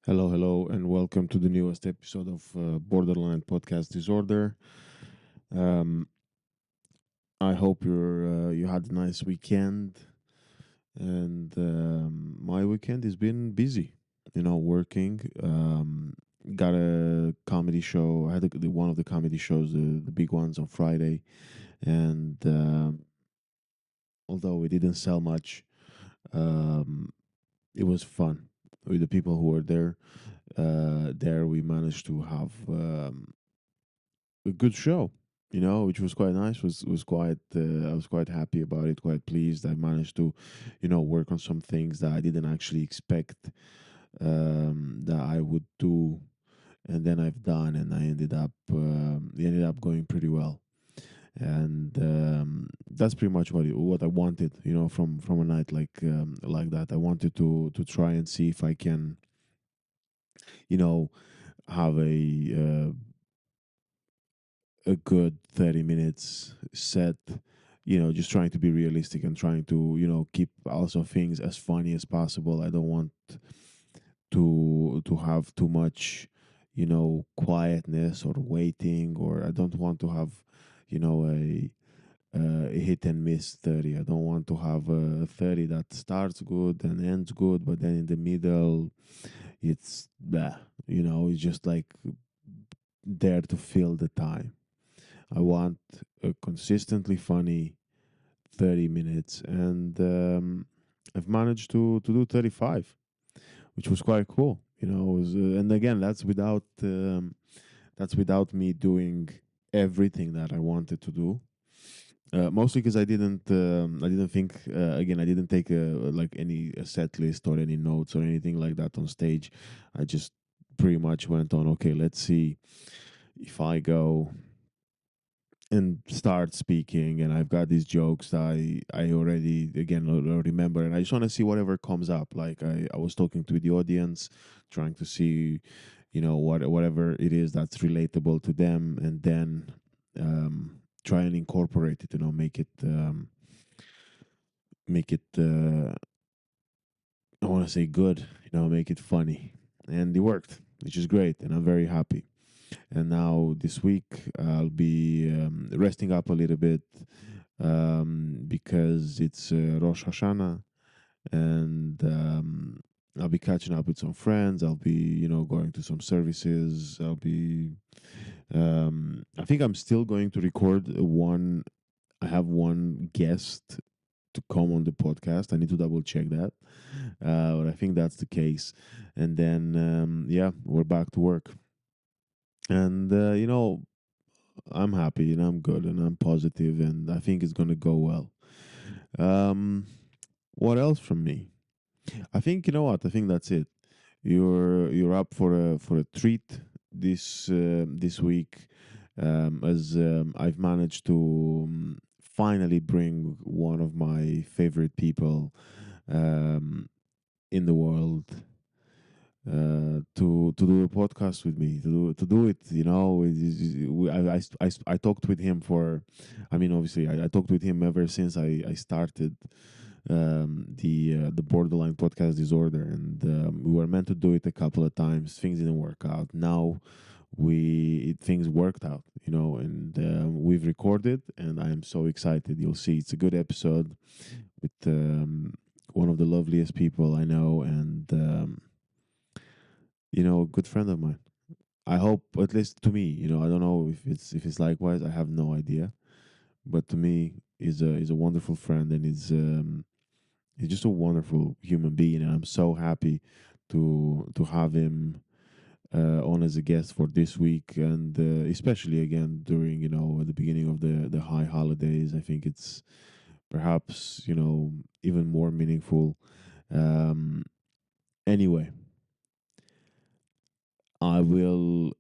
Hello, hello, and welcome to the newest episode of Borderline Podcast Disorder. Um, I hope you had a nice weekend, and my weekend has been busy. Working. Got a comedy show. I had one of the comedy shows, the big ones on Friday, and although we didn't sell much, um, it was fun with the people who were there. There, we managed to have a good show, which was quite nice. Was quite I was quite happy about it, quite pleased. I managed to, work on some things that I didn't actually expect that I would do, and then I've done, and it ended up going pretty well. And that's pretty much what I wanted, from a night like that. I wanted to try and see if I can, you know, have a good 30 minutes set, just trying to be realistic and trying to, keep also things as funny as possible. I don't want to have too much, quietness or waiting, or I don't want to have, a hit and miss 30. I don't want to have a 30 that starts good and ends good, but then in the middle it's blah, it's just like there to fill the time. I want a consistently funny 30 minutes, and I've managed to do 35, which was quite cool. And again, that's without me doing everything that I wanted to do. Mostly because I didn't think, again, I didn't take like any set list or any notes or anything like that on stage. I just pretty much went on. Okay, let's see if I go and start speaking, and I've got these jokes that I already again remember, and I just want to see whatever comes up. Like I was talking to the audience, trying to see, whatever it is that's relatable to them, and then try and incorporate it, make it I want to say good, make it funny. And it worked, which is great, and I'm very happy. And now this week I'll be resting up a little bit, because it's Rosh Hashanah, and I'll be catching up with some friends. I'll be, going to some services. I think I'm still going to record one. I have one guest to come on the podcast. I need to double check that, but I think that's the case. And then, yeah, we're back to work. And I'm happy and I'm good and I'm positive, and I think it's gonna go well. Um, what else from me? I think, you know what. I think that's it. You're up for a treat this week, as I've managed to finally bring one of my favorite people um, in the world to do a podcast with me, to do it. I talked with him for, I mean, obviously I talked with him ever since I started the Borderline Podcast Disorder, and we were meant to do it a couple of times. Things didn't work out. Now things worked out, and we've recorded, and I am so excited. You'll see, it's a good episode with one of the loveliest people I know, and a good friend of mine. I hope, at least to me, I don't know if it's likewise. I have no idea, but to me, is a wonderful friend, and he's just a wonderful human being, and I'm so happy to have him on as a guest for this week, and especially again during, at the beginning of the high holidays. I think it's perhaps, even more meaningful. Um, anyway, I will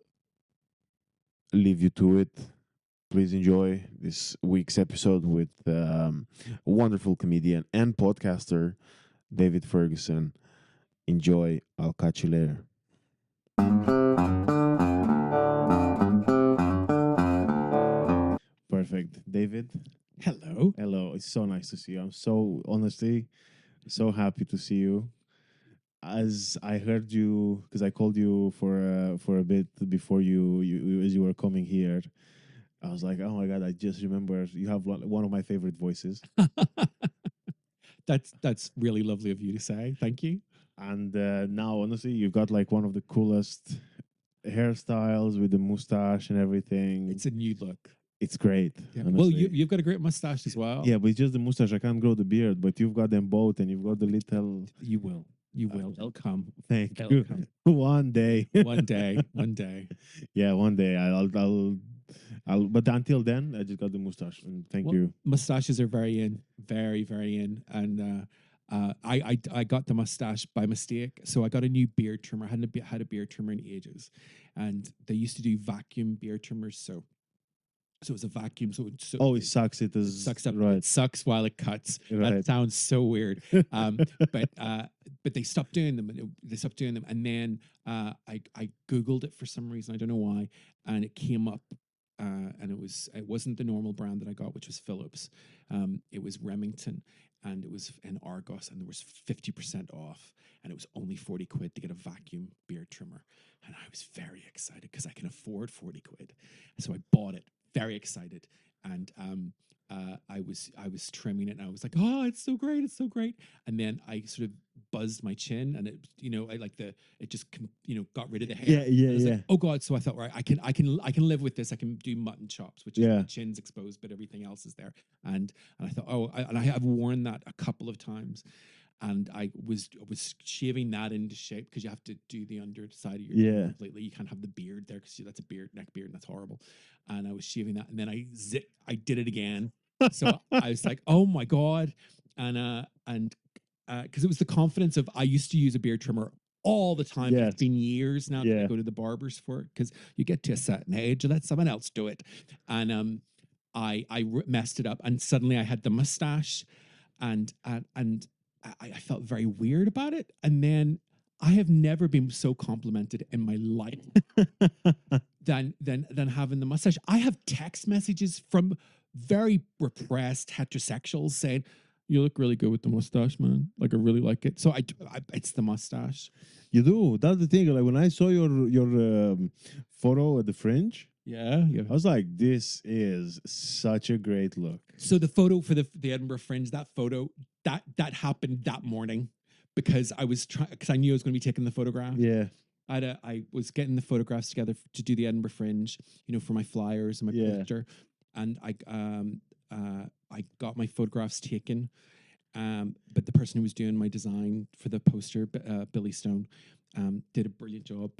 leave you to it. Please enjoy this week's episode with a wonderful comedian and podcaster, David Ferguson. Enjoy. I'll catch you later. Perfect. David, Hello. hello. It's so nice to see you. I'm so, honestly, so happy to see you. as I heard you, because I called you for a bit before you as you were coming here, I was like, oh my god, I just remember you have one of my favorite voices, That's really lovely of you to say. Thank you. and now honestly, you've got like one of the coolest hairstyles with the mustache and everything. It's a new look. It's great, Yeah. Well, honestly. you've got a great mustache as well. Yeah, but it's just the mustache. I can't grow the beard, but you've got them both, and you've got the little. You will. You will. They'll come. Thank They'll you. come. One day. One day. One day. Yeah, one day. I'll. But until then, I just got the mustache, and thank Well, you. mustaches are very in, very, very in. And I got the mustache by mistake. So I got a new beard trimmer. I hadn't had a beard trimmer in ages. And they used to do vacuum beard trimmers. So it's a vacuum. Oh, it sucks. It it is sucks up. right. It sucks while it cuts. That Right. sounds so weird. But but they stopped doing them. They stopped doing them, and then I googled it for some reason. I don't know why, and it came up. And it wasn't the normal brand that I got, which was Philips. It was Remington, and it was in Argos, and there was 50% off, and it was only 40 quid to get a vacuum beard trimmer, and I was very excited because I can afford 40 quid, so I bought it, very excited, and I was trimming it, and I was like, oh, it's so great, it's so great, and then I sort of buzzed my chin, and I like it just got rid of the hair. Yeah, yeah, And I was yeah. like, oh god! So I thought, right, I can live with this. I can do mutton chops, which is Yeah. my chin's exposed, but everything else is there. And I thought, and I have worn that a couple of times, and I was shaving that into shape because you have to do the underside of your chin Yeah. completely. You can't have the beard there because that's a beard, neck beard, and that's horrible. And I was shaving that, and then I did it again. So I was like, oh my god, and because it was the confidence of I used to use a beard trimmer all the time. Yes. It's been years now that I Yeah. go to the barbers for it because you get to a certain age, you let someone else do it, and I messed it up, and suddenly I had the mustache, and I felt very weird about it, and then I have never been so complimented in my life than having the mustache. I have text messages from very repressed heterosexuals saying, "You look really good with the mustache, man. Like I really like it." So it's the mustache. You do. That's the thing. Like when I saw your photo at the Fringe, Yeah, yeah. I was like, this is such a great look. So the photo for the Edinburgh Fringe, that photo that happened that morning because I was trying because I knew I was going to be taking the photograph. Yeah. I was getting the photographs together to do the Edinburgh Fringe, for my flyers and my Yeah. poster, and I got my photographs taken. But the person who was doing my design for the poster, Billy Stone, did a brilliant job.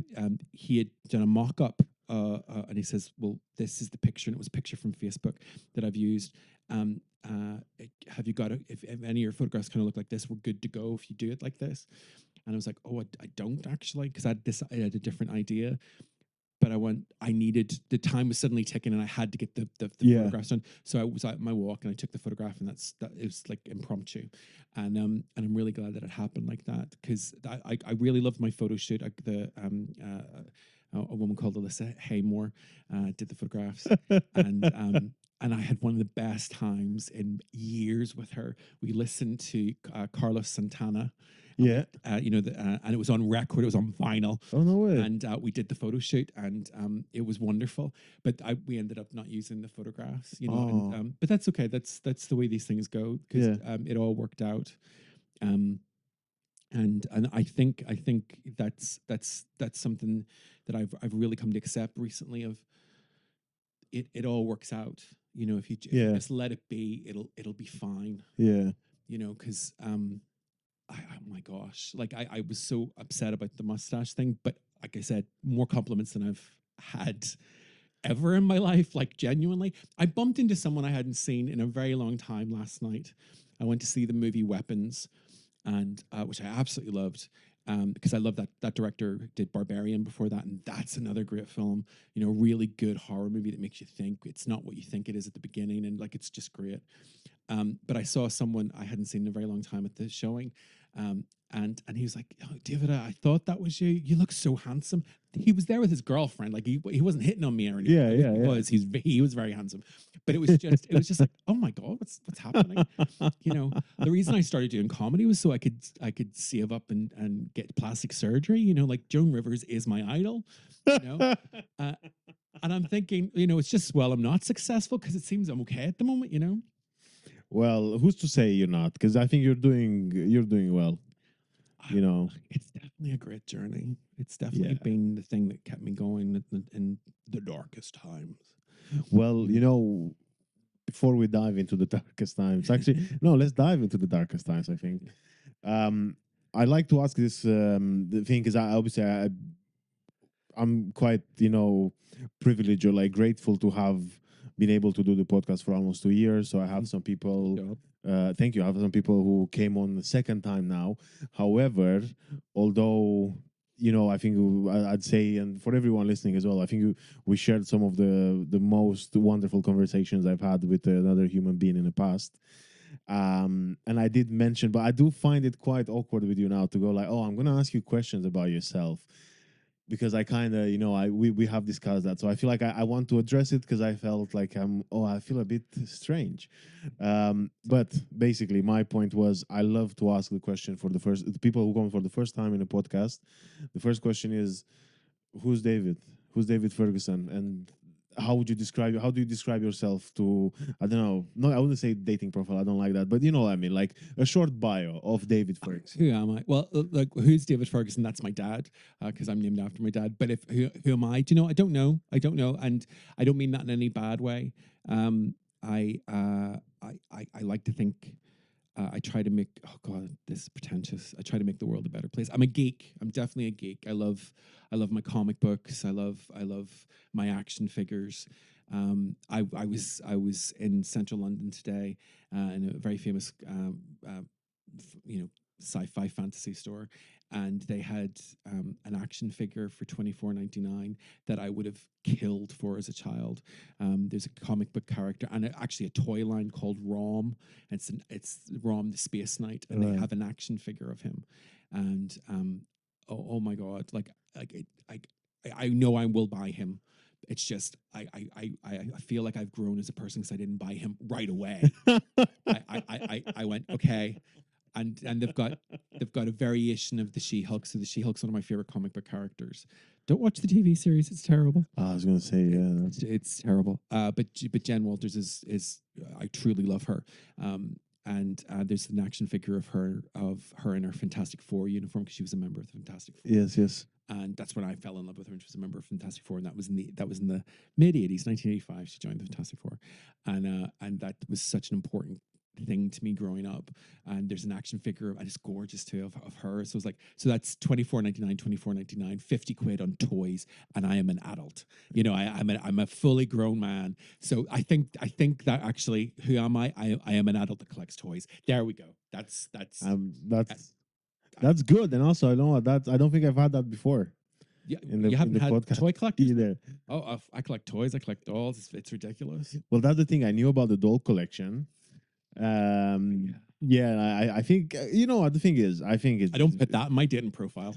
He had done a mock up, and he says, "Well, this is the picture," and it was a picture from Facebook that I've used. Have you got if any of your photographs kind of look like this, we're good to go if you do it like this. And I was like, oh, I don't actually, because I had a different idea. But I needed, the time was suddenly ticking and I had to get the Yeah. photographs done. So I was at my walk and I took the photograph, and it was like impromptu. And I'm really glad that it happened like that because I really loved my photo shoot. A woman called Alyssa Haymore did the photographs. And I had one of the best times in years with her. We listened to Carlos Santana. Yeah. And it was on record. It was on vinyl. Oh no way. And we did the photo shoot, and it was wonderful. But we ended up not using the photographs, Oh. but that's okay. That's the way these things go because it all worked out. And I think that's something that I've really come to accept recently. Of it all works out. If you just let it be, it'll be fine. Yeah. Because oh my gosh, like I was so upset about the mustache thing, but like I said, more compliments than I've had ever in my life. Like genuinely, I bumped into someone I hadn't seen in a very long time last night. I went to see the movie Weapons, and which I absolutely loved. Because I love that director did Barbarian before that, and that's another great film. Really good horror movie that makes you think. It's not what you think it is at the beginning, and like it's just great. But I saw someone I hadn't seen in a very long time at the showing. And he was like, oh, David, I thought that was you. You look so handsome. He was there with his girlfriend. Like he wasn't hitting on me or anything. Yeah, yeah, He yeah. was. He was very handsome. But it was just like, oh my God, what's happening? You know, the reason I started doing comedy was so I could save up and get plastic surgery. You know, like Joan Rivers is my idol. You know, uh, and I'm thinking, you know, it's just well, I'm not successful because it seems I'm okay at the moment. You know. Well, who's to say you're not? Because I think you're doing well. You know. It's definitely a great journey. It's Yeah. definitely been the thing that kept me going in the darkest times. Well, before we dive into the darkest times, actually, no, let's dive into the darkest times. I think. I like to ask this the thing because I'm quite privileged or like grateful to have been able to do the podcast for almost 2 years. So I have some people. Job. Thank you. I have some people who came on the second time now. However, although I think I'd say, and for everyone listening as well, I think we shared some of the most wonderful conversations I've had with another human being in the past. And I did mention, but I do find it quite awkward with you now to go like, oh, I'm going to ask you questions about yourself. Because I kind of, we have discussed that. So I feel like I want to address it because I felt like I feel a bit strange. But basically, my point was I love to ask the question for the people who come for the first time in a podcast. The first question is, who's David? Who's David Ferguson? And how do you describe yourself to, I don't know, no, I wouldn't say dating profile, I don't like that, but you know what I mean, like a short bio of David Ferguson. Who am I? Well, like who's David Ferguson? That's my dad because I'm named after my dad. But who am I? Do you know? I don't know. I don't know, and I don't mean that in any bad way. I like to think. I try to make. Oh God, this is pretentious. I try to make the world a better place. I'm a geek. I'm definitely a geek. I love my comic books. I love my action figures. I was in central London today in a very famous, sci-fi fantasy store, and they had an action figure for $24.99 that I would have killed for as a child. There's a comic book character and actually a toy line called Rom. It's Rom the Space Knight, and they have an action figure of him. And oh my God, I know I will buy him. It's just I feel like I've grown as a person because I didn't buy him right away. I went okay, and they've got a variation of the She-Hulk. So the She-Hulk's one of my favorite comic book characters. Don't watch the TV series; it's terrible. I was gonna say It's terrible. But Jen Walters is I truly love her. And there's an action figure of her in her Fantastic Four uniform because she was a member of the Fantastic Four. Yes. And that's when I fell in love with her. And she was a member of Fantastic Four, and that was in the mid '80s, 1985. She joined the Fantastic Four, and that was such an important thing to me growing up. And there's an action figure, and it's gorgeous too of her. So it's like, so that's $24.99, 50 quid on toys, and I am an adult. You know, I'm a fully grown man. So I think that actually, who am I? I am an adult that collects toys. There we go. That's good. And also, I know that I don't think I've had that before. Yeah, you haven't had podcast toy collectors either. Oh, I collect toys. I collect dolls. It's ridiculous. Well, that's the thing. I knew about the doll collection. Yeah, I think you know what the thing is. I think it's. I don't put that in my dating profile.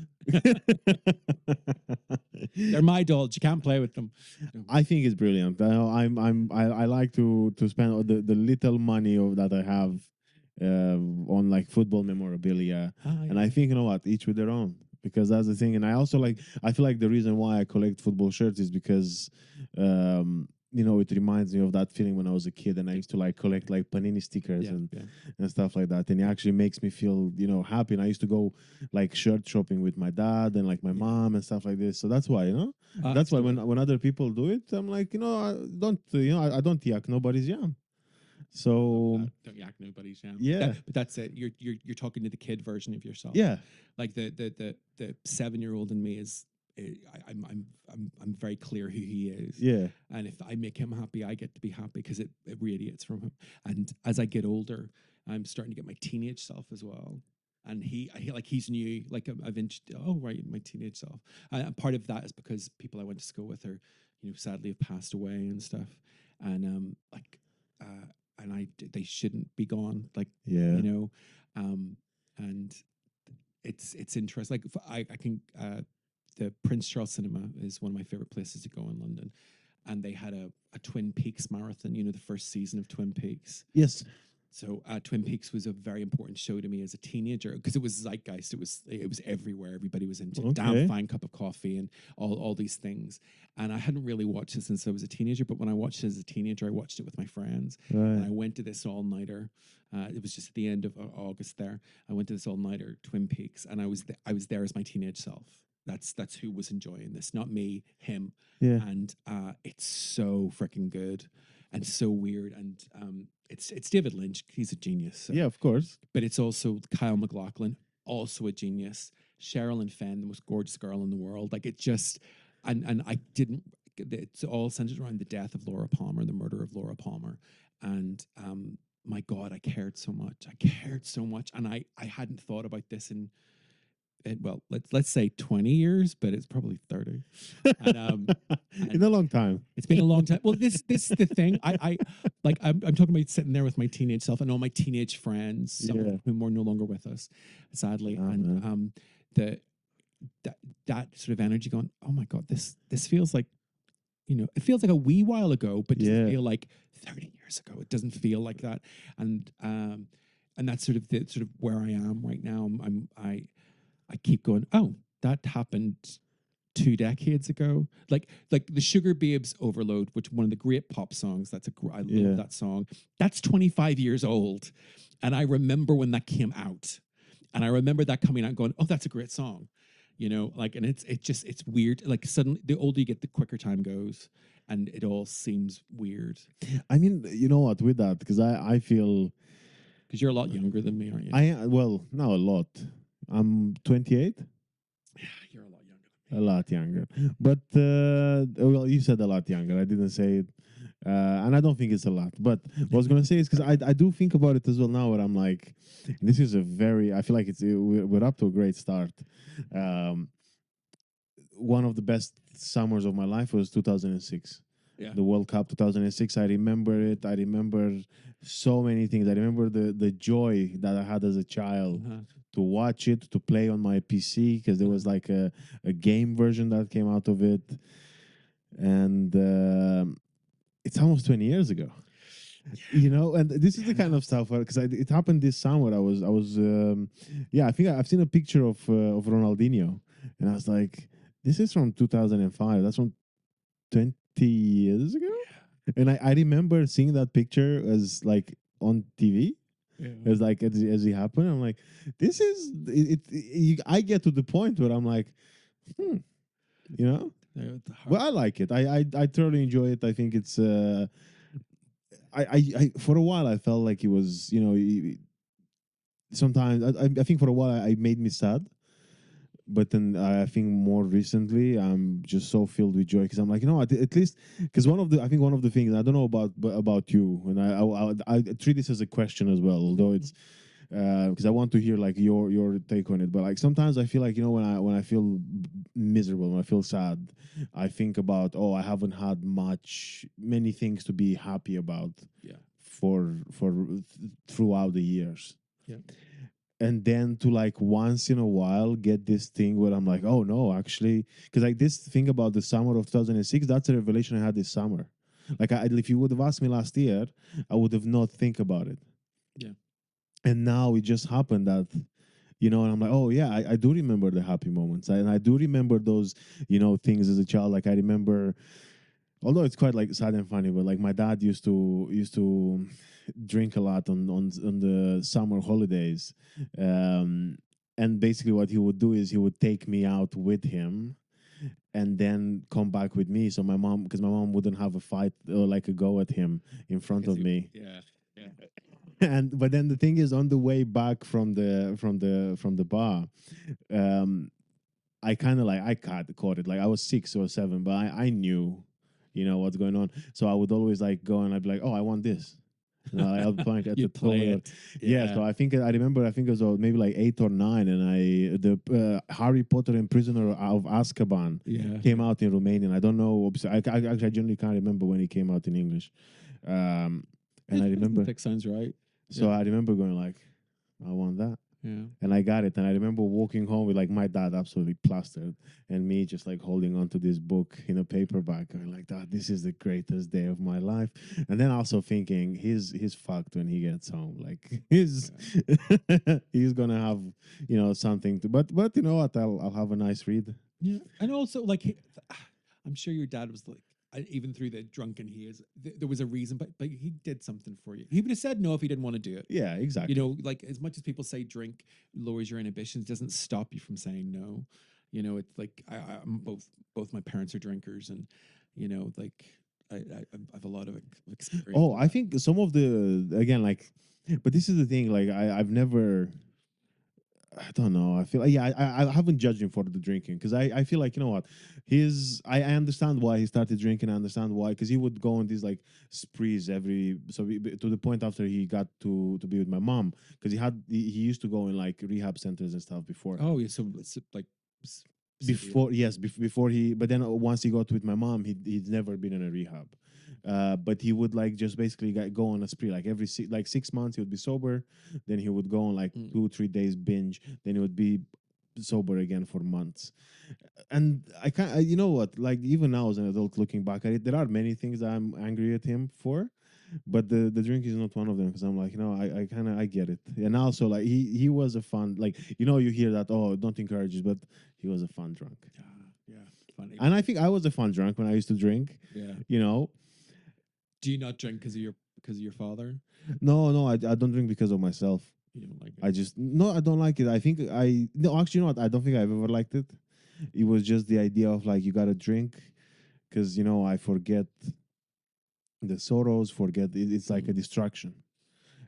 They're my dolls. You can't play with them. I think it's brilliant. I like to spend the little money that I have on like football memorabilia, and I think you know what, each with their own, because that's the thing. And I also I feel like the reason why I collect football shirts is because it reminds me of that feeling when I was a kid and I used to like collect like Panini stickers and stuff like that. And it actually makes me feel, happy. And I used to go like shirt shopping with my dad and like my mom and stuff like this. So that's why, that's why when other people do it, I'm like, I don't yak nobody's yam. So don't yak nobody's yam. Yeah. But that's it. You're talking to the kid version of yourself. Yeah. Like the 7-year-old in me is, I'm very clear who he is. Yeah. And if I make him happy, I get to be happy because it radiates from him. And as I get older, I'm starting to get my teenage self as well. And he's new. Like my teenage self. And part of that is because people I went to school with are, sadly have passed away and stuff. And they shouldn't be gone. Like, Yeah. you know, and it's interesting. Like I can the Prince Charles Cinema is one of my favorite places to go in London, and they had a Twin Peaks marathon. You know, the first season of Twin Peaks. Yes. So Twin Peaks was a very important show to me as a teenager because it was zeitgeist. It was everywhere. Everybody was into it. Damn Okay. fine cup of coffee and all these things. And I hadn't really watched it since I was a teenager. But when I watched it as a teenager, I watched it with my friends. And I Right. went to this all nighter. It was just at the end of August. There, I went to this all nighter Twin Peaks, and I was there as my teenage self. That's who was enjoying this, not me, him. Yeah. And it's so freaking good and so weird. And it's David Lynch. He's a genius. So. Yeah, of course. But it's also Kyle MacLachlan, also a genius. Sherilyn Fenn, the most gorgeous girl in the world. Like it just, and I didn't. It's all centered around the death of Laura Palmer, the murder of Laura Palmer, and my God, I cared so much. I cared so much, and I hadn't thought about this in well, let's say 20 years, but it's probably 30. And, In a long time. it's been a long time. Well, this is the thing. I'm talking about sitting there with my teenage self and all my teenage friends, some Yeah. of whom are no longer with us, sadly. Oh, And man. that sort of energy going, oh my God, this feels like, you know, it feels like a wee while ago, but doesn't Yeah. feel like 30 years ago. It doesn't feel like that. And that's sort of where I am right now. I keep going, oh, that happened 2 decades ago. Like the Sugar Babes Overload, which one of the great pop songs. I love Yeah. that song. That's 25 years old. And I remember when that came out. And I remember that coming out and going, oh, that's a great song. You know, like, and it's weird. Like suddenly the older you get, the quicker time goes. And it all seems weird. I mean, you know what, with that, because I feel Because you're a lot younger than me, aren't you? well, not a lot. I'm 28. You're a lot younger than me. A lot younger. But well, you said a lot younger. I didn't say it. And I don't think it's a lot. But what I was gonna say is because I do think about it as well now, where I'm like, this is I feel like we're up to a great start. One of the best summers of my life was 2006. Yeah. The World Cup 2006. I remember it. I remember so many things. I remember the joy that I had as a child Uh-huh. to watch it, to play on my PC, because there was like a game version that came out of it. And it's almost 20 years ago. You know, and this is the kind of stuff because it happened this summer. I was yeah, I think I've seen a picture of Ronaldinho, and I was like, this is from 2005. That's from 20 years ago. And I remember seeing that picture as like on TV. As like as it happened, I'm like, this is I get to the point where I'm like, you know, well, I like it. I thoroughly enjoy it. I think it's I for a while I felt like it was, you know, sometimes I think for a while I made me sad, but then I think more recently I'm just so filled with joy because I'm like, you know, at least because one of the things I don't know about you, and I treat this as a question as well, although it's because I want to hear like your take on it. But like sometimes I feel like, you know, when I feel miserable, when I feel sad, I think about, oh, I haven't had many things to be happy about. Yeah. For throughout the years. Yeah. And then to like once in a while get this thing where I'm like, oh no, actually, because like this thing about the summer of 2006, that's a revelation I had this summer. Like if you would have asked me last year, I would have not think about it. Yeah. And now it just happened that, you know, and I'm like, oh yeah, I do remember the happy moments, and I do remember those, you know, things as a child. Like I remember, although it's quite like sad and funny, but like my dad used to drink a lot on the summer holidays, and basically what he would do is he would take me out with him, and then come back with me. So because my mom wouldn't have a fight or like a go at him in front of me. Yeah. Yeah. But then the thing is, on the way back from the bar, I kind of like I caught it. Like I was 6 or 7, but I knew, you know, what's going on. So I would always like go and I'd be like, oh, I want this. You know, I'll point at the toilet. Yeah. So I remember it was maybe like 8 or 9, and the Harry Potter and Prisoner of Azkaban came out in Romanian. I don't know. I generally can't remember when it came out in English. And I remember, That sounds right. so Yeah. I remember going like, I want that. Yeah. And I got it. And I remember walking home with like my dad absolutely plastered and me just like holding onto this book in a paperback, going like, "Dad, this is the greatest day of my life." And then also thinking he's fucked when he gets home. Like he's gonna have, something to, but you know what? I'll have a nice read. Yeah, and also like I'm sure your dad was like, even through the drunken he is, there was a reason, but he did something for you. He would have said no if he didn't want to do it. Yeah, exactly. Like as much as people say drink lowers your inhibitions, doesn't stop you from saying no. It's like I'm both my parents are drinkers, and like I have a lot of experience. Oh, with I that. think some of the again like, but this is the thing. Like I've never. I don't know. I feel like, yeah, I haven't judged him for the drinking because I feel like, you know what, I understand why he started drinking. I understand why, because he would go on these like sprees to the point after he got to be with my mom, because he used to go in like rehab centers and stuff before. Oh yeah, so it's like severe. Before, yes, before he, but then once he got with my mom, he'd never been in a rehab. But he would like just basically go on a spree like every 6 months he would be sober, then he would go on like Mm. 2 3 days binge, then he would be sober again for months. And I can't, you know what, like even now as an adult looking back at it, there are many things that I'm angry at him for, but the drink is not one of them, because I'm like, I kind of I get it. And also like he was a fun, like, you hear that, oh, don't encourage it, but he was a fun drunk. Yeah, funny. And I think I was a fun drunk when I used to drink. Yeah. You know, Do you not drink because of your father? no, I don't drink because of myself. You don't like it. I just no, I don't like it. I think no, actually, you know what? I don't think I've ever liked it. It was just the idea of like you gotta drink, because I forget the sorrows, forget it's like a distraction.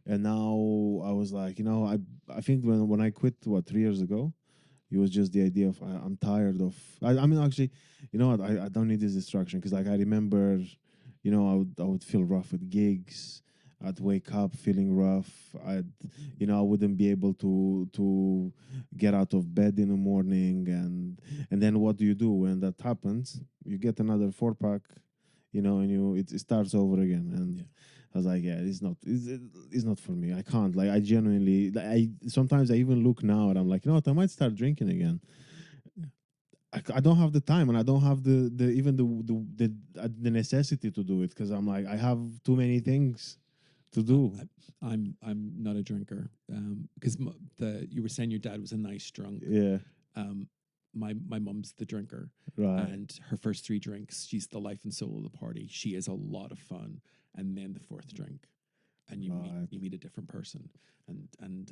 And now I was like, I think when I quit 3 years ago, it was just the idea of I'm tired of. I mean, actually, you know what? I don't need this distraction, because like I remember, I would feel rough at gigs. I'd wake up feeling rough. I wouldn't be able to get out of bed in the morning, and then what do you do when that happens? You get another 4 pack, and it starts over again. And Yeah. I was like, yeah, it's not for me. I can't. Like, I genuinely, like, I sometimes I even look now and I'm like, you know what? I might start drinking again. I don't have the time, and I don't have the even the necessity to do it, because I'm like, I have too many things to do. I'm not a drinker because you were saying your dad was a nice drunk. Yeah, Um, my mum's the drinker, right. and her first 3 drinks, she's the life and soul of the party. She is a lot of fun, and then the fourth drink, and Right. you meet a different person, and And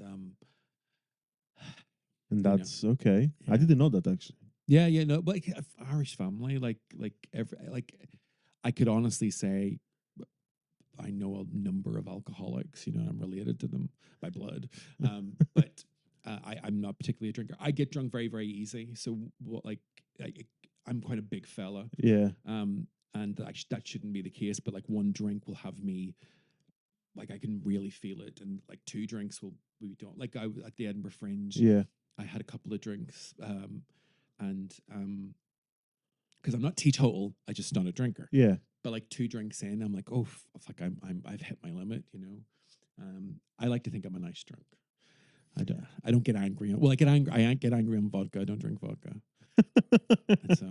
you know, that's okay. I yeah. didn't know that, actually. Yeah, no, but like Irish family, like I could honestly say I know a number of alcoholics. I'm related to them by blood, but I'm not particularly a drinker. I get drunk very, very easy. So what, like, I, I'm quite a big fella, Yeah, and that shouldn't be the case. But like one drink will have me, like I can really feel it, and like 2 drinks will we don't like. I was at the Edinburgh Fringe. yeah, I had a couple of drinks, and because I'm not teetotal, I just not a drinker. yeah. But like 2 drinks in, I'm like, oh, fuck, I've hit my limit. I like to think I'm a nice drunk. I don't get angry. Well, I get angry. I get angry on vodka. I don't drink vodka. So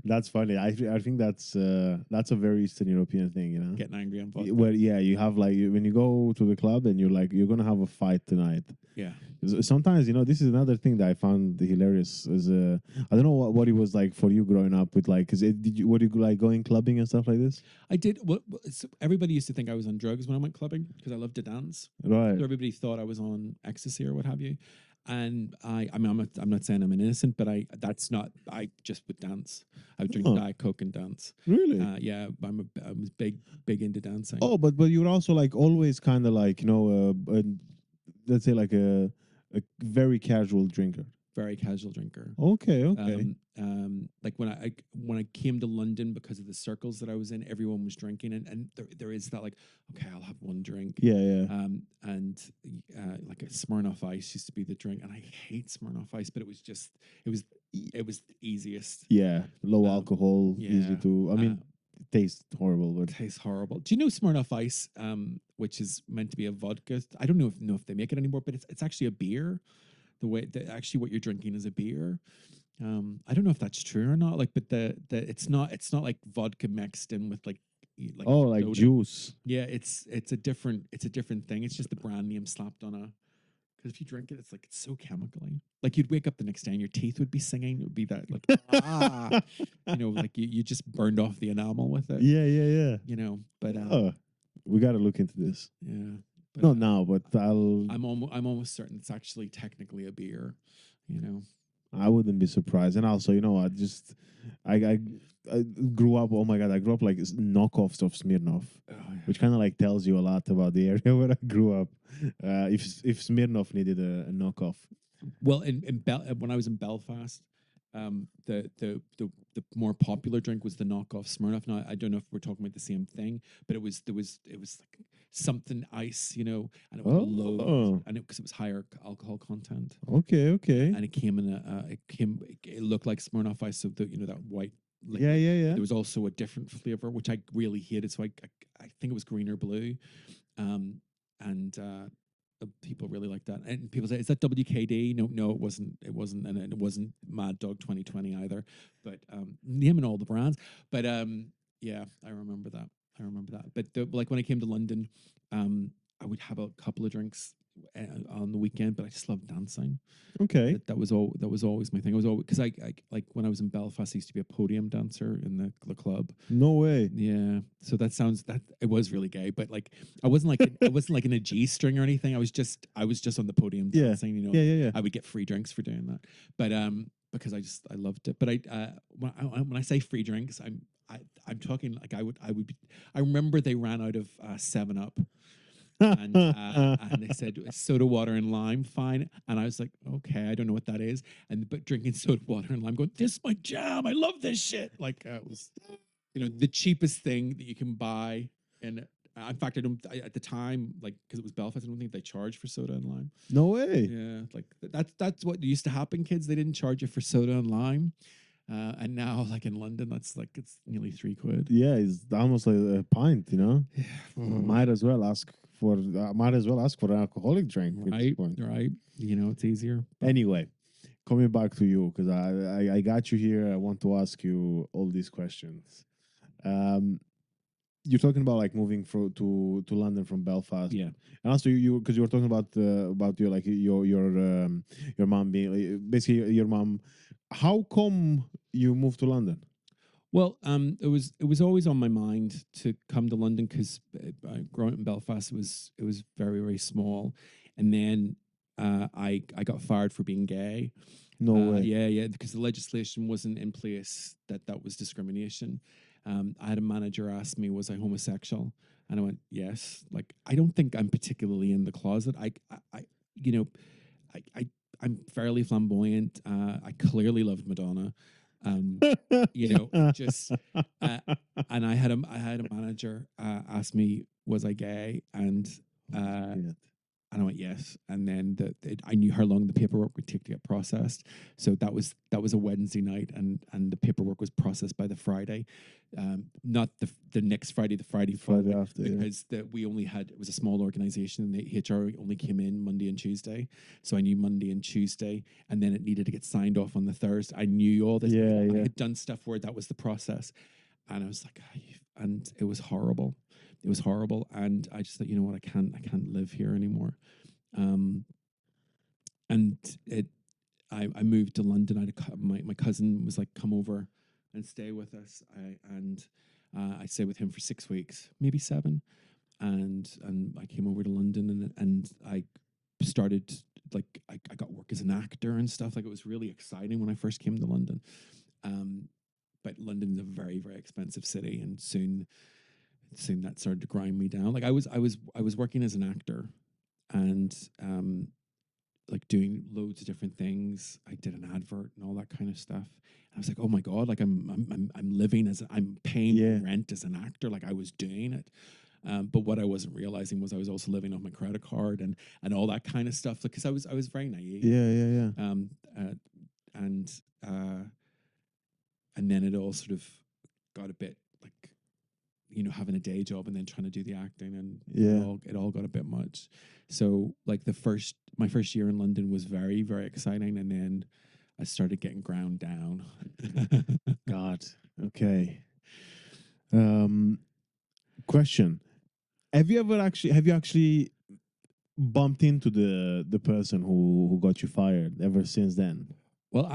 That's funny. I think that's a very Eastern European thing, getting angry on vodka. Where, yeah, you have like when you go to the club and you're like, you're gonna have a fight tonight. Yeah. Sometimes, this is another thing that I found hilarious. Is I don't know what it was like for you growing up with, like, were you like going clubbing and stuff like this? I did. So everybody used to think I was on drugs when I went clubbing because I loved to dance. Right. So everybody thought I was on ecstasy or what have you. And I mean, I'm not saying I'm an innocent, but I just would dance. I would drink Huh. Diet Coke and dance. Really? Yeah, I was big into dancing. Oh, but you were also like always kind of like, let's say like a very casual drinker. Very casual drinker. Okay. Like when I came to London, because of the circles that I was in, everyone was drinking, and there is that, like, okay, I'll have one drink. Yeah. And like a Smirnoff Ice used to be the drink, and I hate Smirnoff Ice, but it was the easiest. Yeah. Low alcohol, Yeah. easy to. I mean, tastes horrible, but tastes horrible. Do you know Smirnoff Ice, which is meant to be a vodka? I don't know if they make it anymore, but it's actually a beer. The way that actually what you're drinking is a beer. I don't know if that's true or not. Like, but the it's not like vodka mixed in with like oh, like soda. juice. Yeah, it's a different thing. It's just the brand name slapped on a. Because if you drink it, it's so chemically. Like you'd wake up the next day and your teeth would be singing. It would be that like like you just burned off the enamel with it. Yeah, yeah, yeah. But Oh, we got to look into this. yeah. But Not now, but I'll. I'm almost certain it's actually technically a beer. You know. I wouldn't be surprised. And also, I just, I grew up. Oh my god, I grew up like knockoffs of Smirnoff, Oh, yeah. which kind of like tells you a lot about the area where I grew up. If Smirnoff needed a knockoff, Well, when I was in Belfast, the more popular drink was the knockoff Smirnoff. Now I don't know if we're talking about the same thing, but it was like something ice, and it was low, oh, and because it was higher alcohol content, okay, okay, and it came in it looked like Smirnoff Ice, so that white yeah, liquid. yeah, yeah. There was also a different flavor which I really hated, so I think it was green or blue, and people really like that. And people say, "Is that WKD?" No, it wasn't. It wasn't, and it wasn't Mad Dog 2020 either. But naming all the brands. But yeah, I remember that. But like when I came to London, I would have a couple of drinks on the weekend, but I just loved dancing. Okay, That was all. That was always my thing. I was always because I like when I was in Belfast, I used to be a podium dancer in the club. no way. Yeah, so that it was really gay, but like I wasn't like I wasn't like in a G string or anything. I was just on the podium Yeah, dancing. yeah, yeah, yeah. I would get free drinks for doing that, but because I loved it. But when I say free drinks, I'm talking like I would be. I remember they ran out of 7 Up. And they said soda water and lime, fine. And I was like, okay, I don't know what that is. But drinking soda water and lime, going, this is my jam. I love this shit. Like it was, the cheapest thing that you can buy. And in fact, at the time, like because it was Belfast, I don't think they charged for soda and lime. No way. Yeah, like that's what used to happen, kids. They didn't charge you for soda and lime. And now, like in London, that's like it's nearly £3. Yeah, it's almost like a pint. Yeah. Might as well ask for an alcoholic drink at this Right, point. right. It's easier. Anyway, coming back to you because I got you here. I want to ask you all these questions. You're talking about like moving to London from Belfast. Yeah. And also you because you were talking about your like your mom being basically your mom. How come you moved to London? Well, it was always on my mind to come to London because growing up in Belfast, it was very very small, and then I got fired for being gay. No way. Yeah, because the legislation wasn't in place that was discrimination. I had a manager ask me, was I homosexual? And I went, yes. Like, I don't think I'm particularly in the closet. You know, I'm fairly flamboyant. I clearly loved Madonna. Just, and I had a manager ask me, was I gay? And I went yes, and then I knew how long the paperwork would take to get processed. So that was a Wednesday night, and the paperwork was processed by the Friday, not the next Friday, the Friday following, after, because we only had it was a small organization, and the HR only came in Monday and Tuesday. So I knew Monday and Tuesday, and then it needed to get signed off on the Thursday. I knew all this. I had done stuff where that was the process, and I was like, and it was horrible. It was horrible, and I just thought, you know what, I can't live here anymore. And I moved to London. My cousin was like, come over and stay with us. I stayed with him for 6 weeks, maybe 7, and I came over to London, and I started like I got work as an actor and stuff. Like it was really exciting when I first came to London. But London is a very very expensive city, and soon that started to grind me down. Like I was working as an actor, and like doing loads of different things. I did an advert and all that kind of stuff. And I was like, oh my god, like I'm living I'm paying rent as an actor. Like I was doing it. But what I wasn't realizing was I was also living off my credit card and all that kind of stuff. Because I was very naive. Yeah. And and then it all sort of got a bit like having a day job and then trying to do the acting, and Yeah. it all got a bit much. So like my first year in London was very, very exciting, and then I started getting ground down. God. Okay. Um, question: have you actually bumped into the person who got you fired ever since then? Well,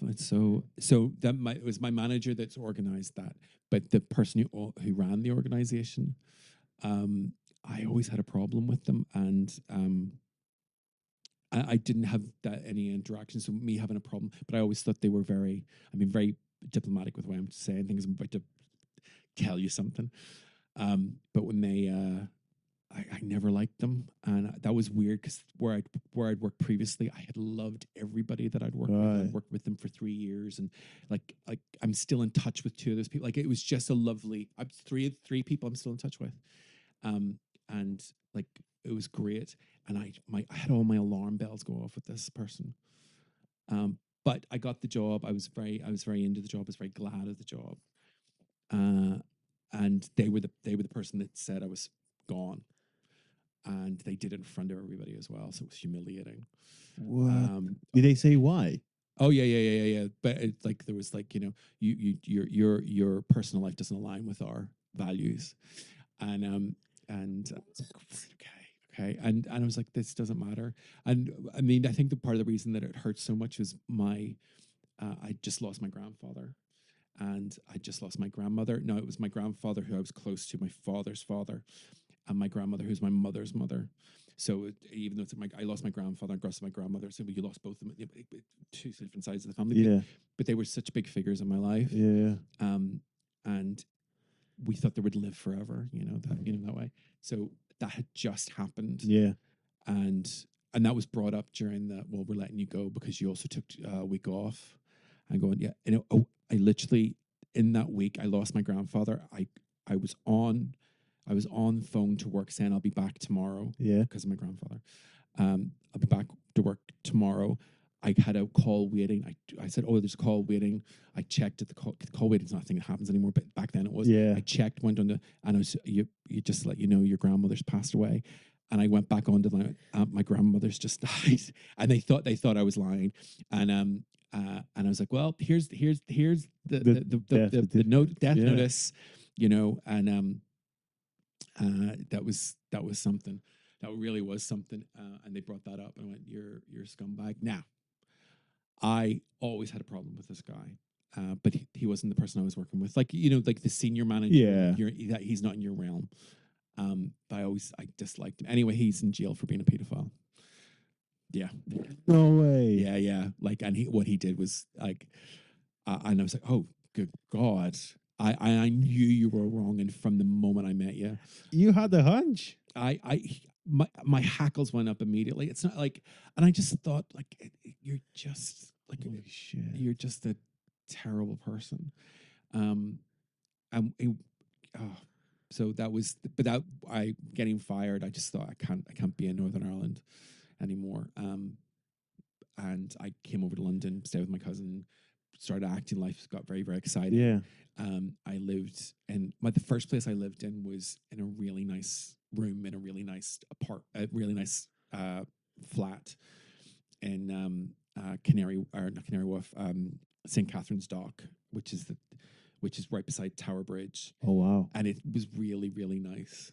it's it was my manager that's organized that, but the person who ran the organization, I always had a problem with them, and I didn't have that any interaction. So me having a problem, but I always thought they were very diplomatic with the way I'm saying things. I'm about to tell you something, but when they, I never liked them, and that was weird because where I'd worked previously, I had loved everybody that I'd worked with. Right. I'd worked with them for 3 years, and like I'm still in touch with two of those people. Like it was just a lovely. I'm three people I'm still in touch with, and like it was great. And I had all my alarm bells go off with this person. But I got the job. I was very into the job. I was very glad of the job. And they were the person that said I was gone, and they did it in front of everybody as well. So it was humiliating. What? Did they say why? Oh yeah. But it's like there was like your personal life doesn't align with our values, and I was like, okay, and I was like, this doesn't matter. And I mean, I think the part of the reason that it hurt so much is I just lost my grandfather, and I just lost my grandmother. No, it was my grandfather who I was close to, my father's father, and my grandmother who's my mother's mother. So even though I lost my grandfather and lost my grandmother, so you lost both of them, two different sides of the family. Yeah. But they were such big figures in my life. Yeah. And we thought they would live forever, that way. So that had just happened. Yeah. And that was brought up during the, well, we're letting you go because you also took a week off. I'm going, yeah. And I literally, in that week, I lost my grandfather. I was on phone to work saying I'll be back tomorrow. Yeah. Because of my grandfather. I'll be back to work tomorrow. I had a call waiting. I said, oh, there's a call waiting. I checked at the call waiting is not a thing that happens anymore, but back then it was. Yeah. I checked, went on and I was, you just let you know your grandmother's passed away. And I went back on to my grandmother's just died. And they thought I was lying. And I was like, well, here's the note, death notice, and that was something. That really was something. And they brought that up, and I went, "You're a scumbag." Now, I always had a problem with this guy, but he wasn't the person I was working with. Like like the senior manager. Yeah. He's not in your realm. But I disliked him. Anyway, he's in jail for being a pedophile. Yeah. No way. Yeah. Like, and what he did was like, and I was like, oh, good God. I knew you were wrong, and from the moment I met you, You had a hunch. My hackles went up immediately. It's not like, and I just thought like you're just like Holy shit. you're just a terrible person. And so that was, without I getting fired, I just thought I can't be in Northern Ireland anymore. And I came over to London, stayed with my cousin, started acting. Life got very, very exciting. Yeah. I lived in the first place I lived in was in a really nice room in a really nice flat in not Canary Wharf, St. Catherine's Dock, which is right beside Tower Bridge. Oh wow. And it was really, really nice.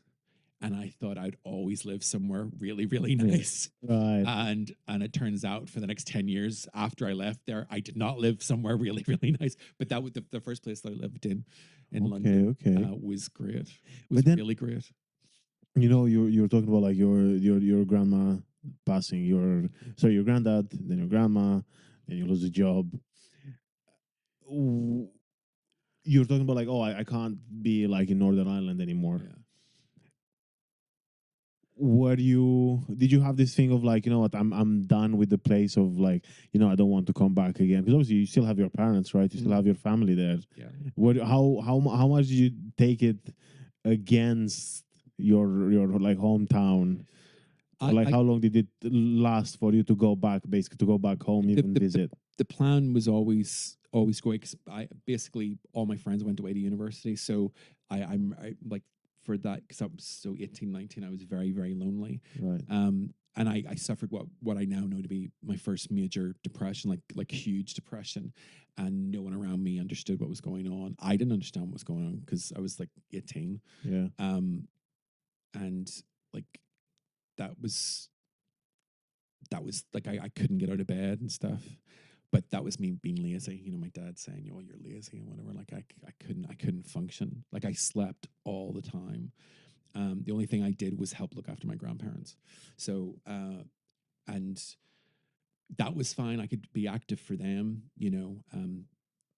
And I thought I'd always live somewhere really, really nice. Right. And it turns out for the next 10 years after I left there, I did not live somewhere really, really nice. But that was the first place that I lived in London. Was great. It was really great. You're talking about like your grandma passing, your granddad, then your grandma, then you lose a job. You're talking about like, oh, I can't be like in Northern Ireland anymore. Yeah. Did you have this thing of like, you know what, I'm done with the place of like, I don't want to come back again, because obviously you still have your parents, right? You still have your family there. Yeah. How much did you take it against your like hometown? How long did it last for you to go back, basically to go back home, even visit? The plan was always going, because I basically all my friends went away to university, so I'm like for that because I was so 18, 19, I was very, very lonely. Right. And I suffered what I now know to be my first major depression, like huge depression, and no one around me understood what was going on. I didn't understand what was going on because I was like 18. Yeah. And like that was like I couldn't get out of bed and stuff. But that was me being lazy. You know, my dad saying, "Oh, you're lazy" and whatever. Like I couldn't function. Like I slept all the time. The only thing I did was help look after my grandparents. So and that was fine. I could be active for them. You know,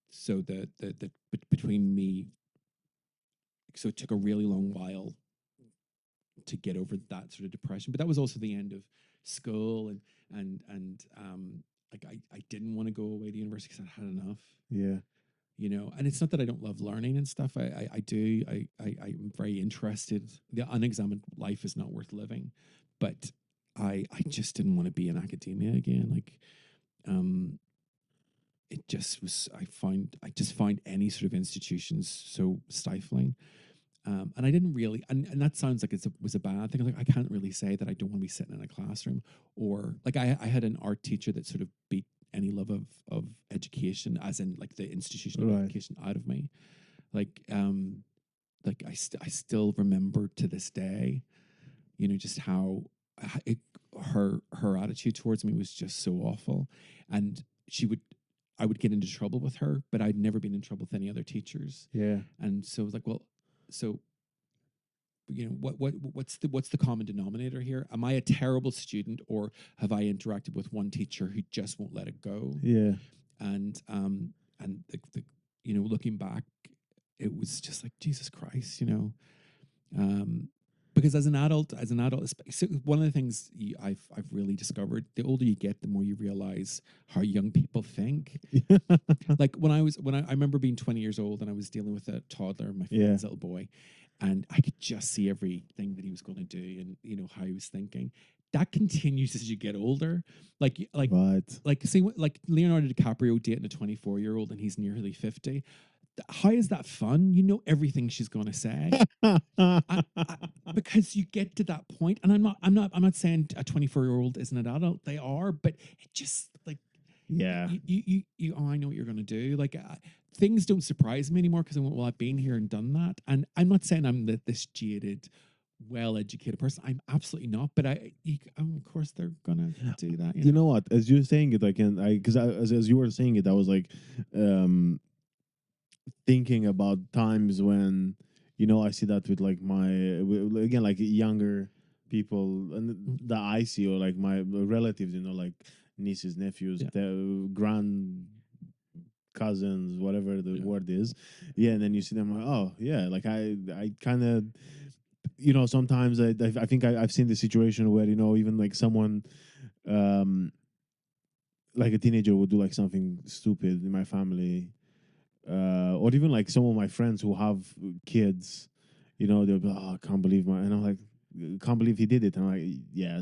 so between me, so it took a really long while to get over that sort of depression. But that was also the end of school and like I didn't want to go away to university because I had enough. Yeah. You know, and it's not that I don't love learning and stuff. I do. I'm very interested. The unexamined life is not worth living, but I just didn't want to be in academia again. Like, it just was. I just find any sort of institutions so stifling. And I didn't really, and that sounds like it was a bad thing. Like I can't really say that I don't want to be sitting in a classroom, or like I had an art teacher that sort of beat any love of education, as in like the institution of Right. education, out of me. Like I still remember to this day, you know, just how it, her attitude towards me was just so awful, and I would get into trouble with her, but I'd never been in trouble with any other teachers. Yeah. And so it was like, well, so you know, what's the common denominator here? Am I a terrible student, or have I interacted with one teacher who just won't let it go? Yeah. And the you know, looking back, it was just like Jesus Christ, you know. Because as an adult, so one of the things I've really discovered, the older you get, the more you realize how young people think. Like when I remember being 20 years old and I was dealing with a toddler, my friend's little boy, and I could just see everything that he was going to do and, you know, how he was thinking. That continues as you get older. Right. Like see, like Leonardo DiCaprio dating a 24-year-old and he's nearly 50. How is that fun? You know everything she's going to say. Because you get to that point, and I'm not saying a 24-year-old isn't an adult. They are, but it just like Yeah. you oh, I know what you're going to do. Like things don't surprise me anymore because well, I've been here and done that. And I'm not saying I'm this jaded, well-educated person. I'm absolutely not. But of course they're gonna do that. You know what? As you're saying it, because as you were saying it, I was like, thinking about times when, you know, I see that with like again, like younger people and that I see, or like my relatives, you know, like nieces, nephews, Yeah. the grand cousins, whatever the Yeah. word is. Yeah. And then you see them like, oh yeah, like I kind of, you know, sometimes I think I've seen the situation where, you know, even like someone, um like a teenager would do like something stupid in my family, or even like some of my friends who have kids, you know, they'll be, oh, I can't believe and I'm like, can't believe he did it. And I'm like, yeah,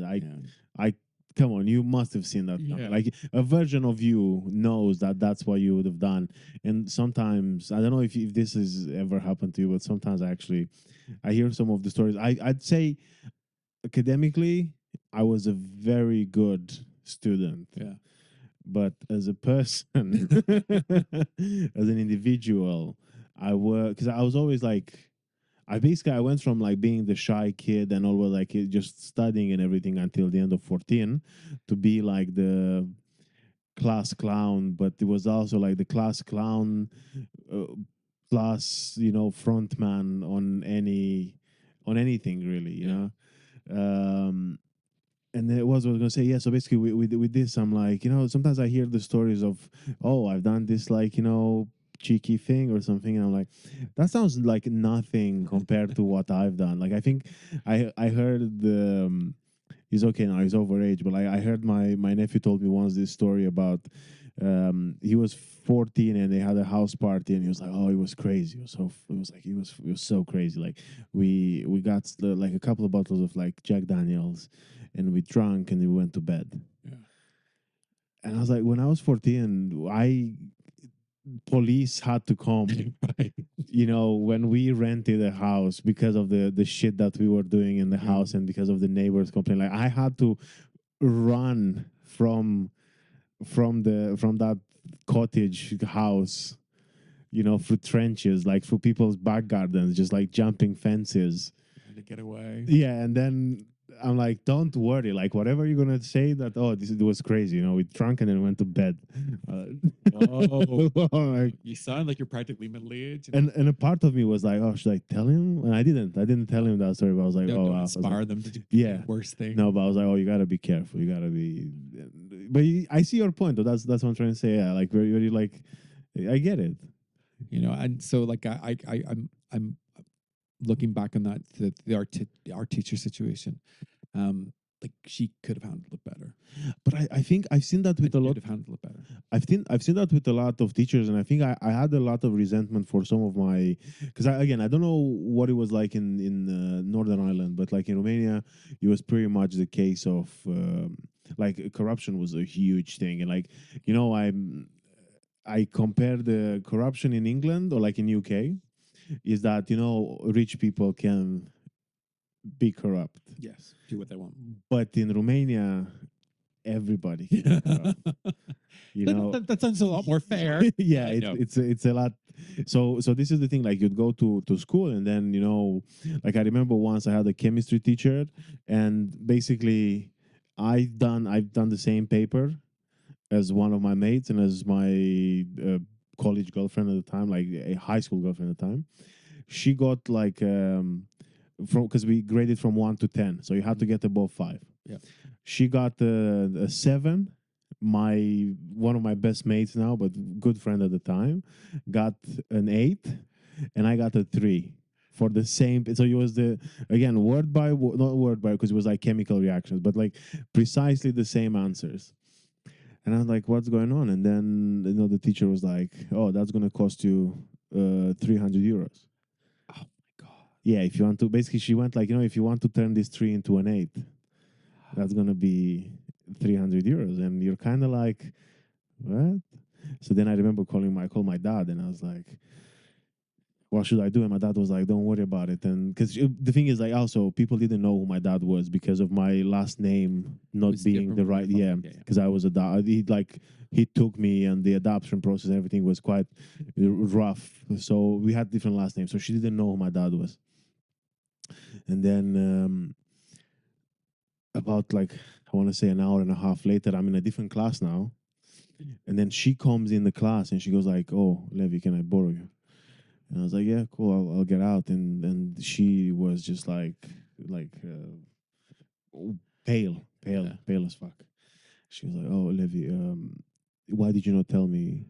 I, come on, you must have seen that. Yeah. Like a version of you knows that that's what you would have done. And sometimes, I don't know if this has ever happened to you, but sometimes I hear some of the stories. I'd say academically, I was a very good student. Yeah. But as a person, as an individual, because I was always like, I went from like being the shy kid and always like just studying and everything until the end of 14 to be like the class clown, but it was also like the class clown, uh, plus, you know, front man on anything really, you know. And then it was, I was gonna say, yeah. So basically, with this, I'm like, you know, sometimes I hear the stories of, oh, I've done this, like, you know, cheeky thing or something, and I'm like, that sounds like nothing compared to what I've done. Like, I think I heard he's okay now, he's over age, but like I heard my nephew told me once this story about, he was 14 and they had a house party and he was like, oh, it was crazy. It was so crazy. Like we got like a couple of bottles of like Jack Daniels and we drank and we went to bed. Yeah. And I was like, when I was 14, police had to come. Right. You know, when we rented a house because of the shit that we were doing in the Yeah. house and because of the neighbors complaining, like I had to run from that cottage house, you know, through trenches, like through people's back gardens, just like jumping fences. Trying to get away. Yeah, and then I'm like, don't worry, like whatever you're gonna say that, oh, this was crazy, you know, we drunk and then went to bed. Whoa. Like, You sound like you're practically middle aged. and a part of me was like, oh, should I tell him? And I didn't tell him that story, but I was like, Don't, oh, don't wow. I was inspire like, them to do yeah. worse things. No, but I was like, oh, you gotta be careful. You gotta be. But I see your point, though. That's what I'm trying to say. Yeah, like where you like, I get it. You know, and so like I'm looking back on that the art teacher situation. Like she could have handled it better. But I think I've seen that with a lot. Could have handled it better. I've seen that with a lot of teachers, and I think I had a lot of resentment for some of my, because I don't know what it was like in Northern Ireland, but like in Romania, it was pretty much the case of like corruption was a huge thing, and like, you know, I compare the corruption in England or like in UK is that, you know, rich people can be corrupt, Yes, do what they want. but in Romania everybody can be corrupt. You know, that sounds a lot more fair. yeah, No. it's a lot. So this is the thing. Like you'd go to school, and then, you know, like I remember once I had a chemistry teacher, and basically I've done the same paper as one of my mates and as my college girlfriend at the time, like a high school girlfriend at the time. She got like from, because we graded from 1 to 10, so you had to get above 5. Yeah. She got a 7. My one of my best mates now, but good friend at the time, got an 8, and I got a 3 for the same. So it was the, again, word by not word by, because it was like chemical reactions, but like precisely the same answers. And I was like, what's going on? And then, you know, the teacher was like, oh, that's going to cost you 300 euros. Oh my god. Yeah, if you want to, basically, she went like, you know, if you want to turn this 3 into an 8, that's going to be 300 euros. And you're kind of like, what? So then I remember I called my dad, and I was like, what should I do? And my dad was like, don't worry about it. And because the thing is, like, also people didn't know who my dad was because of my last name not Was being different the from right. your Yeah, father. Yeah. because I was a dad. He took me, and the adoption process, everything was quite rough. So we had different last names. So she didn't know who my dad was. And then about like, I want to say an hour and a half later, I'm in a different class now. And then she comes in the class and she goes like, oh, Levi, can I borrow you? And I was like, yeah, cool, I'll get out. And she was just like pale, Yeah. pale as fuck. She was like, oh, Levi, why did you not tell me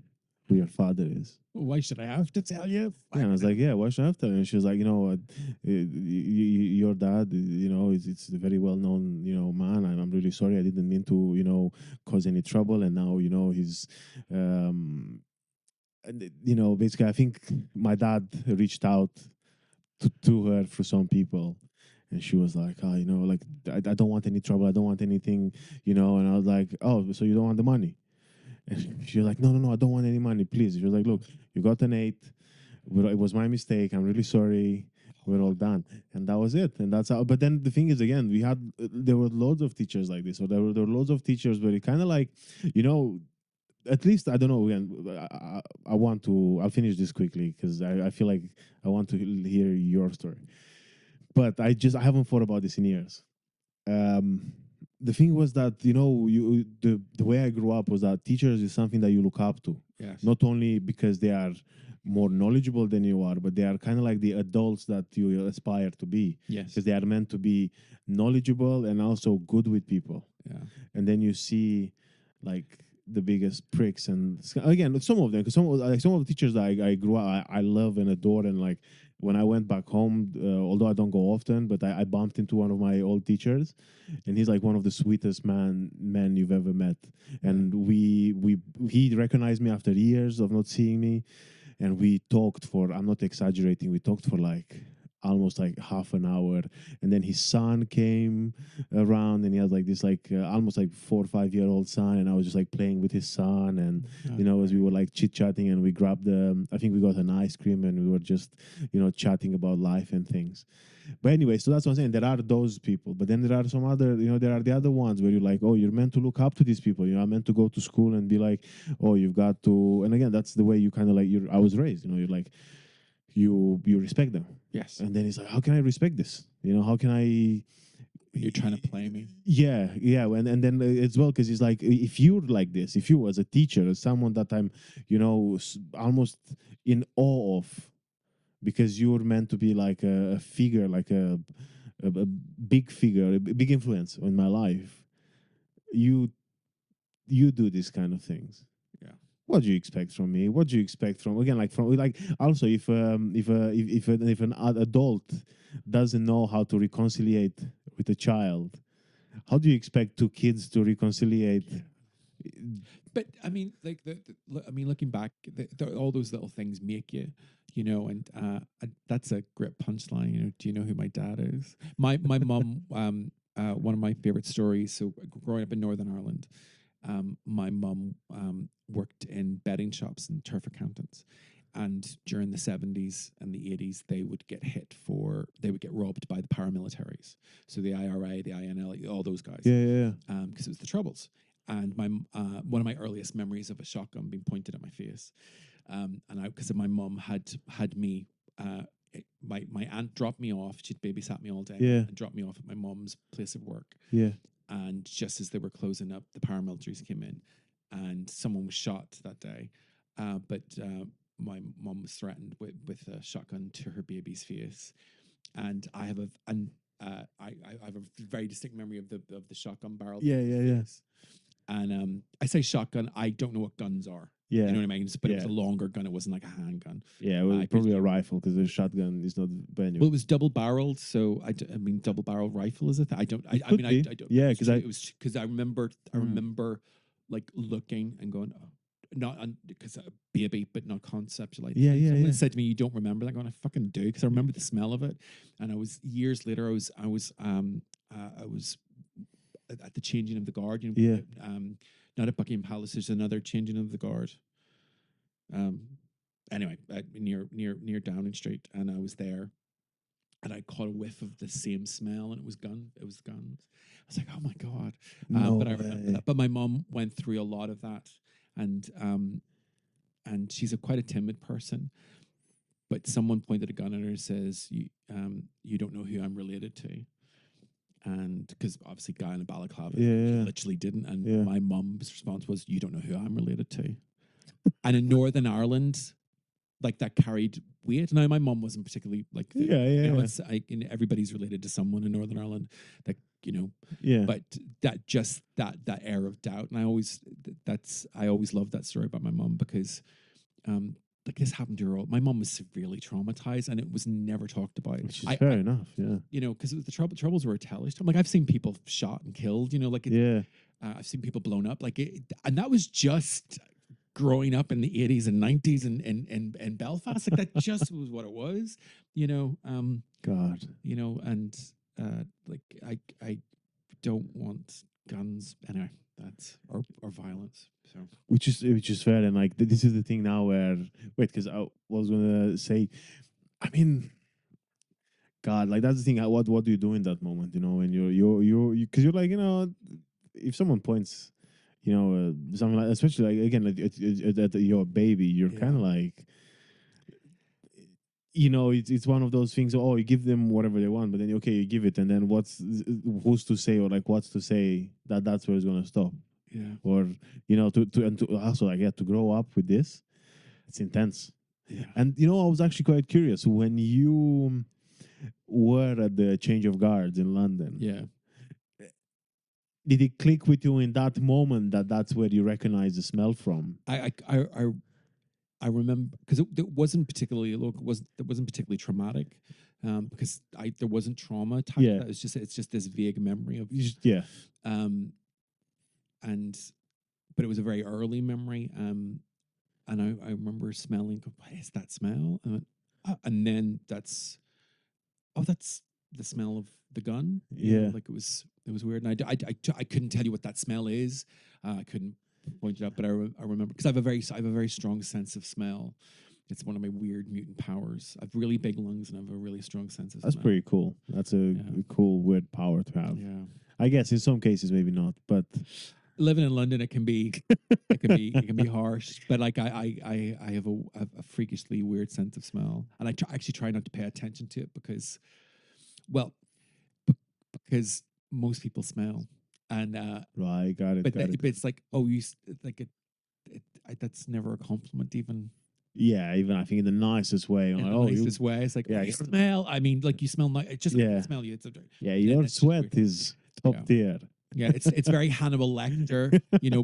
who your father is? Why should I have to tell you? Yeah, and I was like, yeah, why should I have to? And she was like, you know, your dad, you know, it's a very well known, you know, man, and I'm really sorry. I didn't mean to, you know, cause any trouble. And now, you know, he's, you know, basically, I think my dad reached out to her through some people. And she was like, oh, you know, like, I don't want any trouble. I don't want anything, you know. And I was like, oh, so you don't want the money? And she was like, no, I don't want any money, please. She was like, look, you got an 8. It was my mistake. I'm really sorry. We're all done. And that was it. And that's how. But then the thing is, again, there were loads of teachers like this, or there were loads of teachers where it kind of like, you know, at least, I don't know, again, I'll finish this quickly because I feel like I want to hear your story. But I haven't thought about this in years. The thing was that, you know, the way I grew up was that teachers is something that you look up to. Yes. Not only because they are more knowledgeable than you are, but they are kind of like the adults that you aspire to be. Yes. Because they are meant to be knowledgeable and also good with people. Yeah. And then you see like the biggest pricks, and again, some of them, because some of the teachers that I grew up, I love and adore. And like when I went back home, although I don't go often, but I bumped into one of my old teachers, and he's like one of the sweetest men you've ever met. And he recognized me after years of not seeing me, and we talked for, I'm not exaggerating, we talked for like almost like half an hour, and then his son came around, and he had like this like almost like 4 or 5 year old son, and I was just like playing with his son, and as we were like chit chatting, and we grabbed I think we got an ice cream, and we were just chatting about life and things. But anyway, so that's what I'm saying. There are those people, but then there are some other, there are the other ones where you're like, oh, you're meant to look up to these people. I'm meant to go to school and be like, oh, you've got to. And again, that's the way you kind of like. I was raised. You're like, you respect them. Yes. And then it's like, how can I respect this? How can I? You're trying to play me. Yeah, and then as well, because it's like, if you're like this, if you as a teacher, as someone that I'm, almost in awe of, because you're meant to be like a figure, like a big figure, a big influence in my life. You do these kind of things. Yeah. What do you expect from me? What do you expect from, again, like from, like, also if an adult doesn't know how to reconciliate with a child, how do you expect two kids to reconciliate? But I mean, like looking back, all those little things make you, and that's a great punchline. Do you know who my dad is? My mom. One of my favorite stories. So growing up in Northern Ireland, my mum worked in betting shops and turf accountants. And during the 70s and the 80s, they would get robbed by the paramilitaries. So the IRA, the INL, all those guys. Yeah. Because it was the Troubles. And one of my earliest memories of a shotgun being pointed at my face. And because my mum had me, my aunt dropped me off. She'd babysat me all day and dropped me off at my mum's place of work. Yeah. And just as they were closing up, the paramilitaries came in, and someone was shot that day. But my mum was threatened with a shotgun to her baby's face, and I have I have a very distinct memory of the shotgun barrel. Yeah. And I say shotgun. I don't know what guns are. Yeah. You know what I mean? But it was a longer gun. It wasn't like a handgun. Yeah, it was probably a rifle, because the shotgun is not. But anyway. Well, it was double barreled, so I mean, double barrel rifle is it? I don't. I mean, I don't. Yeah, because I remember like looking and going, oh, not because a baby, but not conceptualized. Yeah. Someone said to me, "You don't remember that?" I'm going, I fucking do, because I remember the smell of it. And I was years later. I was at the changing of the guard. Not at Buckingham Palace. There's another changing of the guard. Anyway, near Downing Street, and I was there, and I caught a whiff of the same smell, and it was guns. I was like, oh my god! But I remember that. But my mom went through a lot of that, and she's quite a timid person. But someone pointed a gun at her and says, you don't know who I'm related to. And because obviously guy in a balaclava literally didn't. And my mum's response was, you don't know who I'm related to. And in Northern Ireland, like, that carried weight. Now, my mum wasn't particularly like, it's everybody's related to someone in Northern Ireland, that, but that air of doubt. And I always loved that story about my mum, because like, this happened to her. My mom was severely traumatized, and it was never talked about. Which is fair enough, yeah. Because the troubles were a tellish time. Like, I've seen people shot and killed. I've seen people blown up. Like, and that was just growing up in the 80s and 90s in Belfast. Like, that just was what it was. God. And like, I don't want guns anyway. That's or violence. So which is fair, and like this is the thing now where because I was gonna say, I mean, God, like, that's the thing. What do you do in that moment? When you're because you're like, if someone points, something like, especially like, again, like at your baby, you're kind of like, it's one of those things. Oh, you give them whatever they want, but then okay, you give it, and then who's to say, or like what's to say that's where it's gonna stop. Yeah. Or to also, like, to grow up with this, it's intense. Yeah. And I was actually quite curious when you were at the change of guards in London. Yeah. Did it click with you in that moment that's where you recognize the smell from? I remember, because it wasn't particularly traumatic, because there wasn't trauma attached to that. It's just this vague memory of but it was a very early memory, and I remember smelling. What is that smell? And then oh, that's the smell of the gun. Yeah. Like it was weird. And I couldn't tell you what that smell is. I couldn't point it out, but I remember because I have a very strong sense of smell. It's one of my weird mutant powers. I have really big lungs and I have a really strong sense of That's smell. pretty cool. That's a cool weird power to have. Yeah. I guess in some cases maybe not, but Living in London, it can be it can be harsh. But like I have a freakishly weird sense of smell, and actually try not to pay attention to it because, well, because most people smell, and right, got it, got it. but it's like, oh, like that's never a compliment even. Yeah, even I think in the nicest way. In Like, the oh, nicest way, it's like, yeah, oh, you smell. I mean, like you smell nice. It's just I yeah, can smell you. It's yeah. and Your it's just sweat weird. is top Yeah. tier. Yeah, it's very Hannibal Lecter,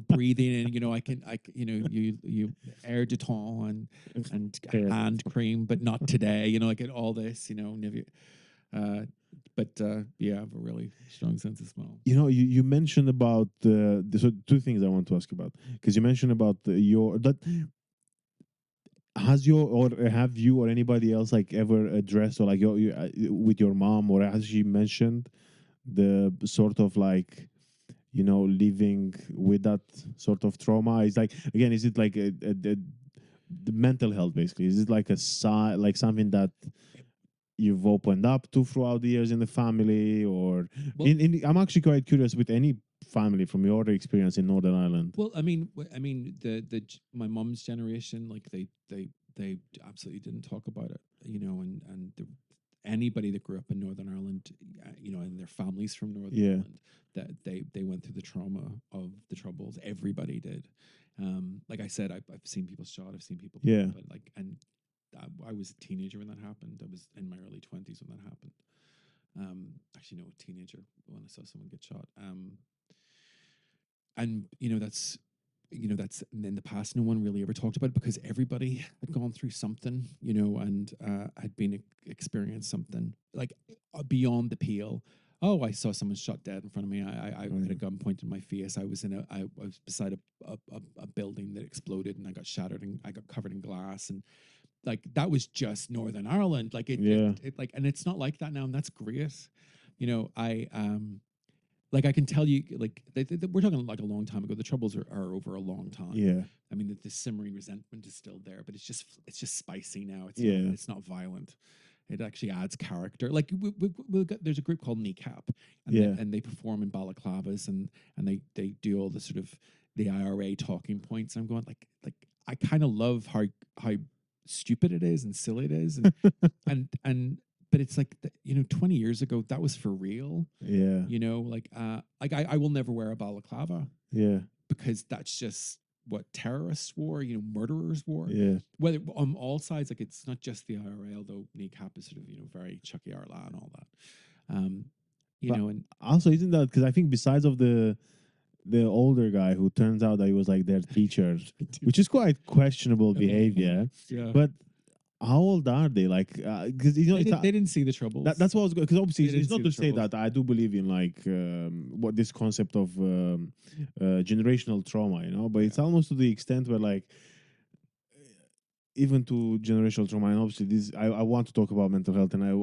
breathing in, you air de temps and Yeah. hand cream, but not today, like all this, never, yeah, I have a really strong sense of smell. You mentioned about so two things I want to ask about because you mentioned about your that has your or have you or anybody else like ever addressed or like your with your mom or has she mentioned the sort of like living with that sort of trauma? Is like again, is it like the mental health basically? Is it like a like something that you've opened up to throughout the years in the family, or Well, I'm actually quite curious with any family from your experience in Northern Ireland. well, I mean, my mom's generation, like they absolutely didn't talk about it, and anybody that grew up in Northern Ireland, and their families from Northern Yeah. Ireland, that they went through the trauma of the Troubles. Everybody did. Like I said, I've seen people shot. I've seen people. Yeah. But like, and I was a teenager when that happened. I was in my early 20s when that happened. Actually, no, a teenager when I saw someone get shot. And that's in the past no one really ever talked about it because everybody had gone through something, and had been experienced something like beyond the peel. Oh, I saw someone shot dead in front of me. I had a gun pointed in my face. I was beside a building that exploded and I got shattered and I got covered in glass, and like that was just Northern Ireland. Like it like, and it's not like that now, and that's great. I like I can tell you, like we're talking like a long time ago. The Troubles are over a long time. Yeah. I mean, the simmering resentment is still there, but it's just spicy now. It's not violent. It actually adds character. Like there's a group called Kneecap, and they perform in balaclavas, and they do all the sort of the IRA talking points. I'm going like I kind of love how stupid it is and silly it is, and but it's like 20 years ago that was for real. Yeah. Like I will never wear a balaclava. Yeah. Because that's just what terrorists wore, murderers wore. Yeah. Whether on all sides, like it's not just the IRA, although Kneecap is sort of very Chucky Arla and all that. And also isn't that because I think besides of the older guy who turns out that he was like their teacher, which is quite questionable behavior. Yeah. But how old are they? Like, because they didn't see the Troubles. That's what I was going because obviously it's not to say Troubles. that I do believe in like what this concept of generational trauma, but it's almost to the extent where like even to generational trauma, and obviously this I want to talk about mental health, and I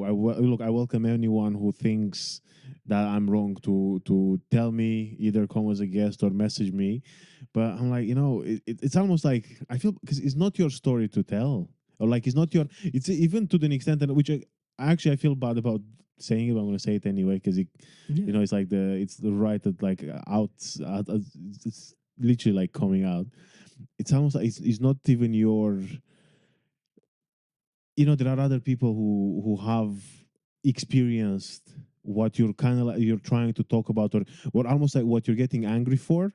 welcome anyone who thinks that I'm wrong to tell me, either come as a guest or message me. But I'm like, it's almost like I feel because it's not your story to tell, or like it's not your. It's even to the extent that which I feel bad about saying it, but I'm going to say it anyway because it's like it's the right that like it's literally like coming out. It's almost like it's not even your. There are other people who have experienced what you're kind of like you're trying to talk about, or almost like what you're getting angry for.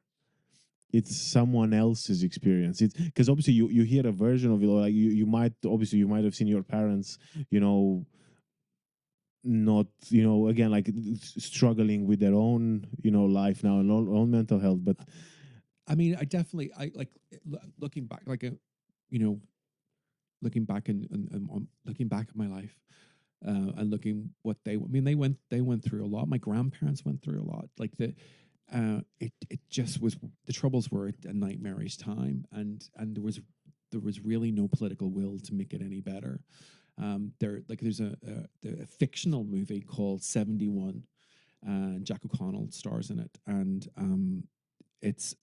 It's someone else's experience. It's because obviously you hear a version of it, or like you might have seen your parents, not again like struggling with their own life now and own mental health. But I mean, I like looking back, like looking back and looking back at my life, and looking what they went through a lot. My grandparents went through a lot. Like it just was, the Troubles were a nightmarish time, and there was really no political will to make it any better. There's a fictional movie called 71, and Jack O'Connell stars in it, and it's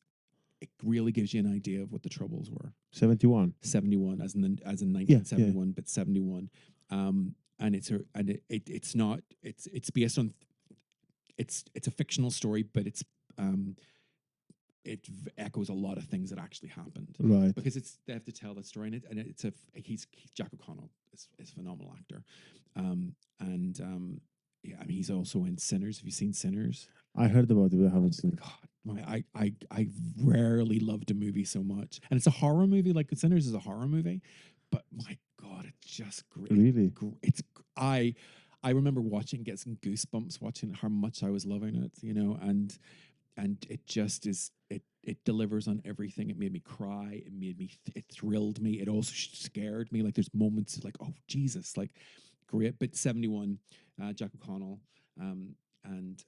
it really gives you an idea of what the troubles were. 71. 71 as in Yeah, yeah. 1971, but 71. And it's not it's based on it's a fictional story, but it echoes a lot of things that actually happened, Right. because they have to tell that story, and he's Jack O'Connell is a phenomenal actor, and yeah, I mean, he's also in Sinners. Have you seen Sinners? I heard about it, but I haven't seen it. God, I rarely loved a movie so much, and it's a horror movie. Like Sinners is a horror movie, but my God, it's just great. Really? It's I remember watching, get some goosebumps watching how much I was loving it, and it just is it delivers on everything. It made me cry. It made me it thrilled me. It also scared me. Like there's moments like, oh Jesus, like great. But 71, Jack O'Connell, and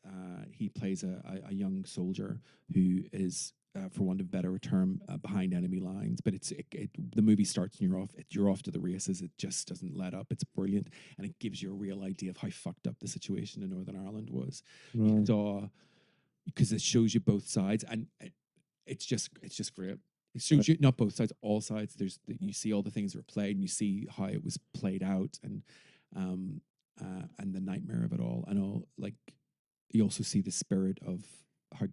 he plays a young soldier who is, for want of a better term, behind enemy lines. But the movie starts and you're off to the races. It just doesn't let up. It's brilliant, and it gives you a real idea of how fucked up the situation in Northern Ireland was. You Right. saw, because it shows you both sides, and it's just great. It shows you not both sides, all sides. You see all the things that were played, and you see how it was played out, and the nightmare of it all, and all. Like you also see the spirit of how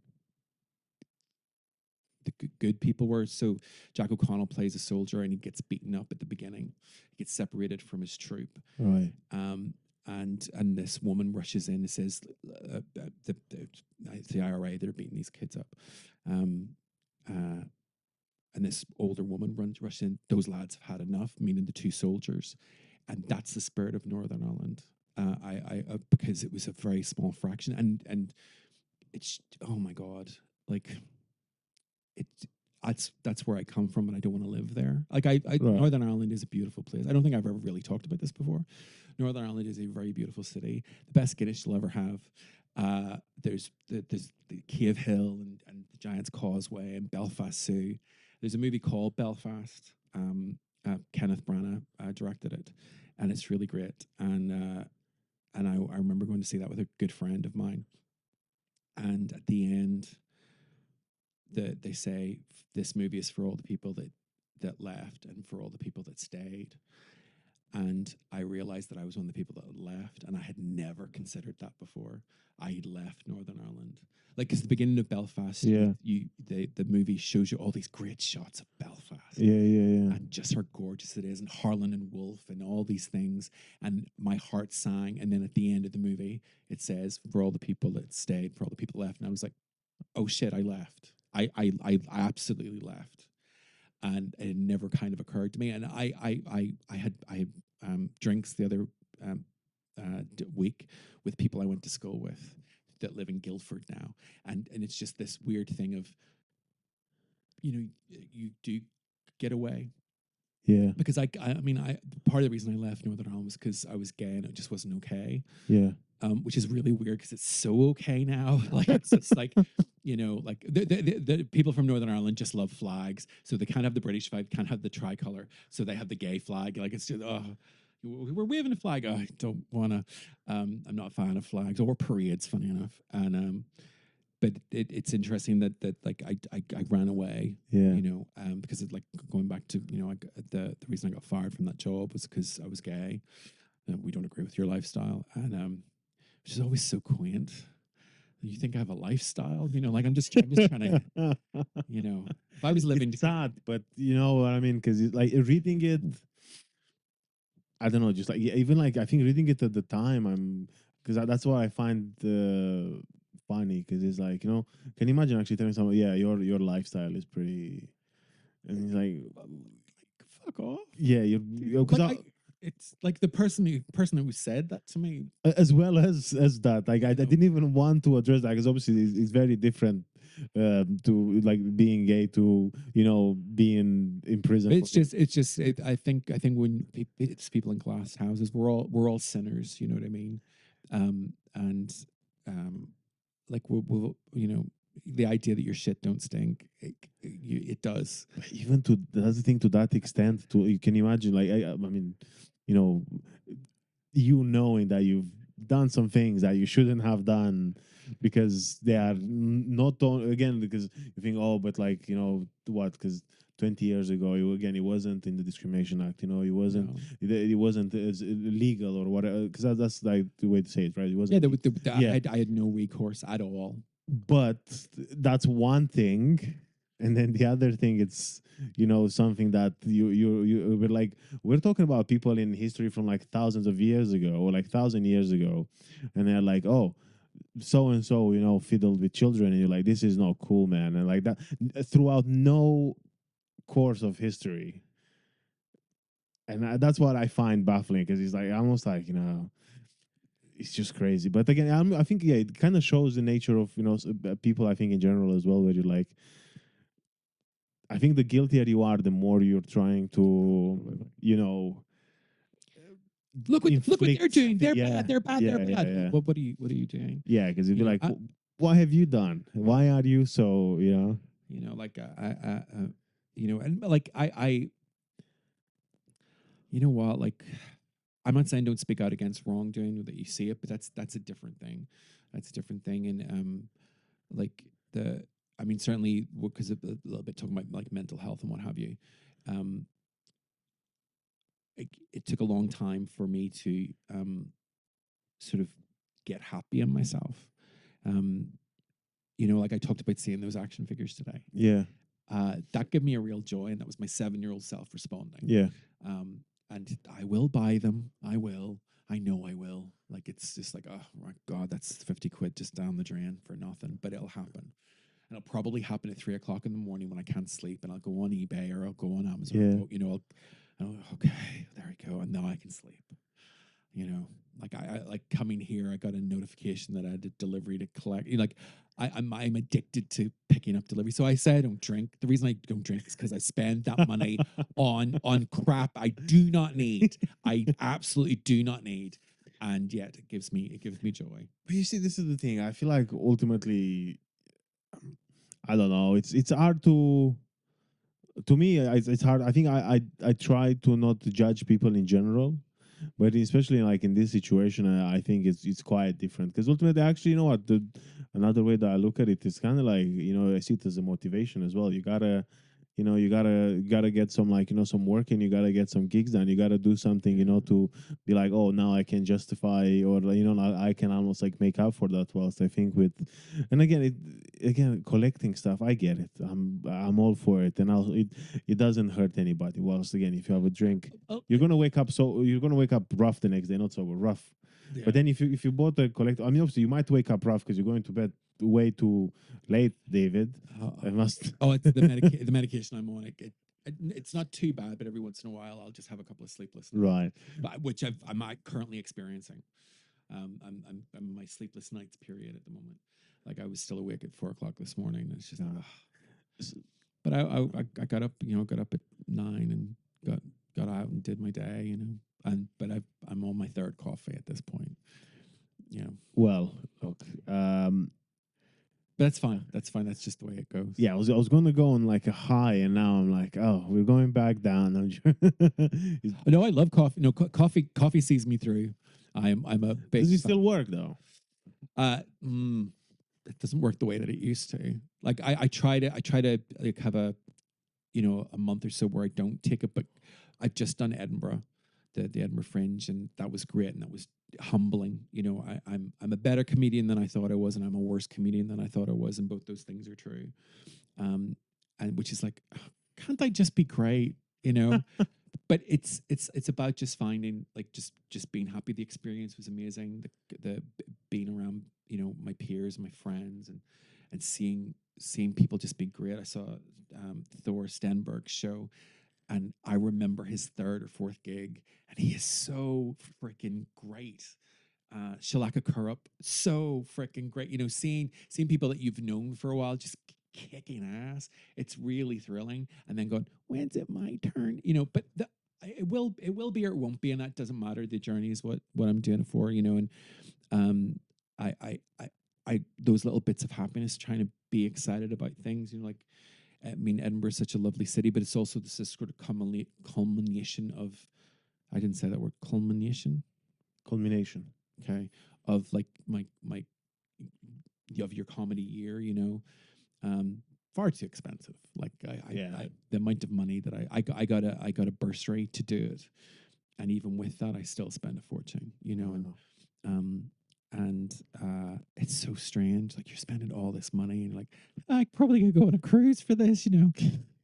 the good people were. So Jack O'Connell plays a soldier, and he gets beaten up at the beginning. He gets separated from his troop. Right. And this woman rushes in and says, the IRA, they're beating these kids up. And this older woman rushes in. Those lads have had enough, meaning the two soldiers. And that's the spirit of Northern Ireland. Because it was a very small fraction. And it's, oh my God, like that's where I come from, and I don't want to live there. Like Right. Northern Ireland is a beautiful place. I don't think I've ever really talked about this before. Northern Ireland is a very beautiful city, the best Guinness you'll ever have. There's the Cave Hill and the Giant's Causeway and Belfast Zoo. There's a movie called Belfast. Kenneth Branagh directed it, and it's really great. And I remember going to see that with a good friend of mine. And at the end, they say this movie is for all the people that left and for all the people that stayed. And I realized that I was one of the people that left, and I had never considered that before. I left Northern Ireland, like, because the beginning of Belfast, Yeah. the movie shows you all these great shots of Belfast, Yeah. and just how gorgeous it is, and Harlan and Wolf, and all these things. And my heart sang. And then at the end of the movie, it says, "For all the people that stayed, for all the people left." And I was like, "Oh shit, I left. I absolutely left." And it never kind of occurred to me. And I had drinks the other week with people I went to school with that live in Guildford now, and it's just this weird thing of, you do get away. Yeah. Because I mean, part of the reason I left Northern Ireland was because I was gay and it just wasn't okay. Yeah. Which is really weird because it's so okay now. Like it's just like, like the people from Northern Ireland just love flags, so they can't have the British flag, can't have the tricolour, so they have the gay flag. Like it's just, we're waving a flag. Oh, I don't want to. I'm not a fan of flags or parades, funny enough. And but it's interesting that like I ran away. Yeah. Because like going back to the reason I got fired from that job was because I was gay. We don't agree with your lifestyle, and which is always so quaint. You think I have a lifestyle? Like I'm just trying to, if I was living. It's sad, but you know what I mean? Because like reading it, I don't know, just like even like I think reading it at the time, because that's what I find funny, because it's like, can you imagine actually telling someone, yeah, your lifestyle is pretty, and he's like, fuck off. Yeah, because it's like the person who said that to me, as well as that, like I didn't even want to address that, because obviously it's very different to like being gay to being in prison. it's just I think when it's people in glass houses, we're all sinners, you know what I mean? And like we'll the idea that your shit don't stink, it does. Even to that's the thing, to that extent, to you can imagine, like I mean, you know, you knowing that you've done some things that you shouldn't have done because they are not on, again, because you think, oh, but like, what, because 20 years ago, again, it wasn't in the discrimination act, it wasn't, No. it wasn't as legal or whatever, because that's like the way to say it, right? It Yeah, wasn't, yeah, I had no recourse at all. but that's one thing. And then the other thing, it's something that you we're like, we're talking about people in history from like thousands of years ago, or like 1,000 years ago, and they're like, oh, so and so fiddled with children, and you're like, this is not cool, man. And like that, throughout no course of history. And that's what I find baffling, because he's like, almost like, it's just crazy. But again, I think, yeah, it kind of shows the nature of people, I think, in general as well, where you're like, I think the guiltier you are, the more you're trying to, Look what they're inflict. doing. They're Yeah, bad. They're bad. yeah, They're yeah, bad. yeah, What are you doing? yeah. Because you'd You be know, like, what have you done? Why are you so? like and like you know what, like I'm not saying don't speak out against wrongdoing that you see it, but that's a different thing. That's a different thing, and like the I mean certainly because a little bit talking about like mental health and what have you. Um, it took a long time for me to sort of get happy in myself. Um, like I talked about seeing those action figures today. Yeah, That gave me a real joy, and that was my 7-year-old self responding. yeah, Um, and I will buy them. I will. I know I will. Like it's just like, oh my god, that's 50 quid just down the drain for nothing. But it'll happen, and it'll probably happen at 3 o'clock in the morning when I can't sleep, and I'll go on eBay or I'll go on Amazon. yeah. Or go, okay, there we go, and now I can sleep. Like I like coming here, I got a notification that I had a delivery to collect. Like I'm addicted to picking up delivery. So I say I don't drink. The reason I don't drink is because I spend that money on crap I do not need. I absolutely do not need. And yet it gives me joy. But you see, this is the thing. I feel like ultimately, I don't know. It's hard to me. It's hard. I think I try to not judge people in general, but especially like in this situation, I think it's quite different, because ultimately, actually, what, another way that I look at it is kind of like, I see it as a motivation as well. You gotta get some, like, some work, and you gotta get some gigs done. You gotta do something, to be like, oh, now I can justify, or I can almost like make up for that. Whilst I think with, and again, collecting stuff, I get it. I'm all for it, and it doesn't hurt anybody. Whilst again, if you have a drink, Oh, you're gonna wake up rough the next day, not sober, rough. yeah. But then if you bought a collector, I mean, obviously you might wake up rough because you're going to bed way too late, David. I must. Oh, it's the medication I'm on. It's not too bad, but every once in a while I'll just have a couple of sleepless nights, Right. which I'm currently experiencing. I'm in my sleepless nights period at the moment. Like I was still awake at 4 o'clock this morning. And it's just, but I got up, got up at 9 and got out and did my day, but I'm on my third coffee at this point. Well, okay. But that's fine. That's fine. That's just the way it goes. Yeah, I was going to go on like a high, and now I'm like, oh, we're going back down. No, I love coffee. No, coffee sees me through. I'm a big. Does it still work though? It doesn't work the way that it used to. Like I try to like have a month or so where I don't take it, but I've just done Edinburgh, the Edinburgh Fringe, and that was great, and that was humbling. I'm a better comedian than I thought I was, and I'm a worse comedian than I thought I was, and both those things are true. And which is like, can't I just be great? But it's about just finding, like, just being happy. The experience was amazing. The being around my peers, my friends, and seeing people just be great. I saw Thor Stenberg's show, and I remember his third or fourth gig, and he is so freaking great. Shalaka Kurup, so freaking great. Seeing people that you've known for a while just kicking ass. It's really thrilling. And then going, when's it my turn? But it will be or it won't be, and that doesn't matter. The journey is what I'm doing it for. And I those little bits of happiness, trying to be excited about things. Like, I mean, Edinburgh is such a lovely city, but it's also this sort of culmination of I didn't say that word, culmination. Culmination. Okay, of like my of your comedy year, far too expensive. Like the amount of money that I got a bursary to do it, and even with that, I still spend a fortune. Um, and it's so strange. Like you're spending all this money, and like I probably could go on a cruise for this,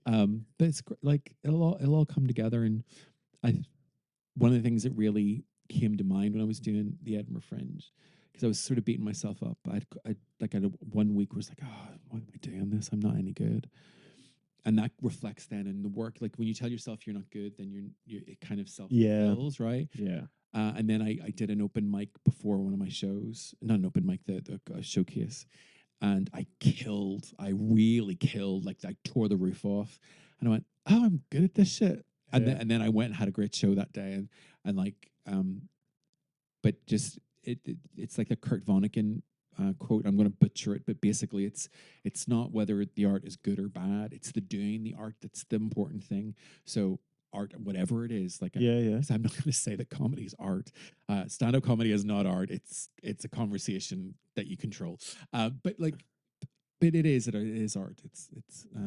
but it's like it'll all come together. And I one of the things that really came to mind when I was doing the Edinburgh Fringe, because I was sort of beating myself up. I had 1 week where it's like, oh, why am I doing this? I'm not any good. And that reflects then in the work. Like when you tell yourself you're not good, then it kind of self fulfills, right? Yeah. And then I did an open mic before one of my shows, not an open mic, the showcase, and I really killed. Like I tore the roof off, and I went, oh, I'm good at this shit. And then I went and had a great show that day, and like but just it's like the Kurt Vonnegut quote. I'm going to butcher it, but basically, it's not whether the art is good or bad. It's the doing the art that's the important thing. So art, whatever it is, like because I'm not going to say that comedy is art. Stand-up comedy is not art. It's a conversation that you control. But it is art. It's.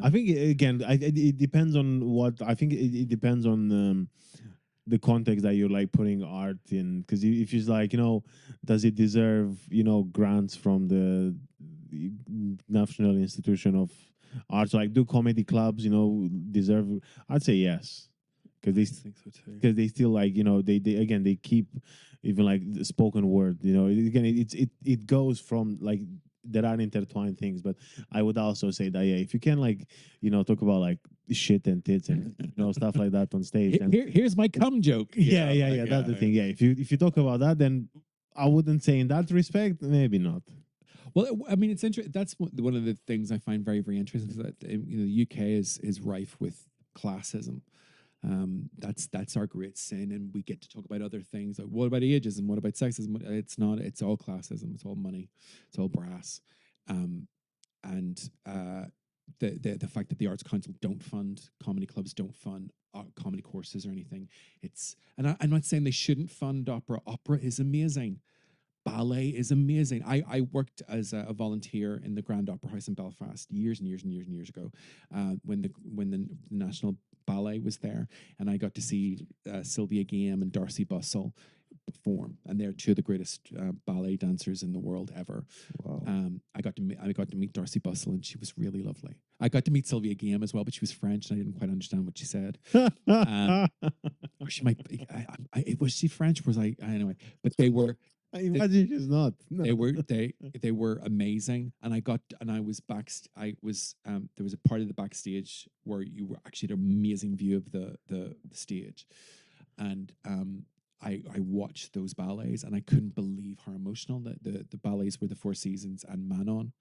I think again, it depends on what. I think it depends on the context that you're like putting art in. Because if it's like, does it deserve grants from the National Institution of Arts? Like, do comedy clubs deserve? I'd say yes. Because I think so too. because they still like they keep even like the spoken word. Again, it goes from like there are intertwined things. But I would also say that if you can like talk about like shit and tits and stuff like that on stage, then Here's my cum joke. yeah, that's the thing. Yeah, if you talk about that, then I wouldn't say in that respect, maybe not. Well, I mean, it's interesting. That's one of the things I find very, very interesting is that the UK is rife with classism. That's our great sin, and we get to talk about other things. Like, what about ageism? What about sexism? It's not. It's all classism. It's all money. It's all brass. And the fact that the Arts Council don't fund comedy clubs, don't fund comedy courses or anything. I'm not saying they shouldn't fund opera. Opera is amazing. Ballet is amazing. I worked as a volunteer in the Grand Opera House in Belfast years and years and years and years ago, when the National Ballet was there, and I got to see Sylvia Game and Darcy Bussell perform, and they're two of the greatest ballet dancers in the world ever. Wow. I got to meet Darcy Bussell, and she was really lovely. I got to meet Sylvia Game as well, but she was French, and I didn't quite understand what she said. Or she might be, was she French? Was I anyway? But they were. I imagine she's not. No. They were amazing, and I was there was a part of the backstage where you were actually had an amazing view of the stage, and I watched those ballets, and I couldn't believe how emotional the ballets were, the Four Seasons and Manon,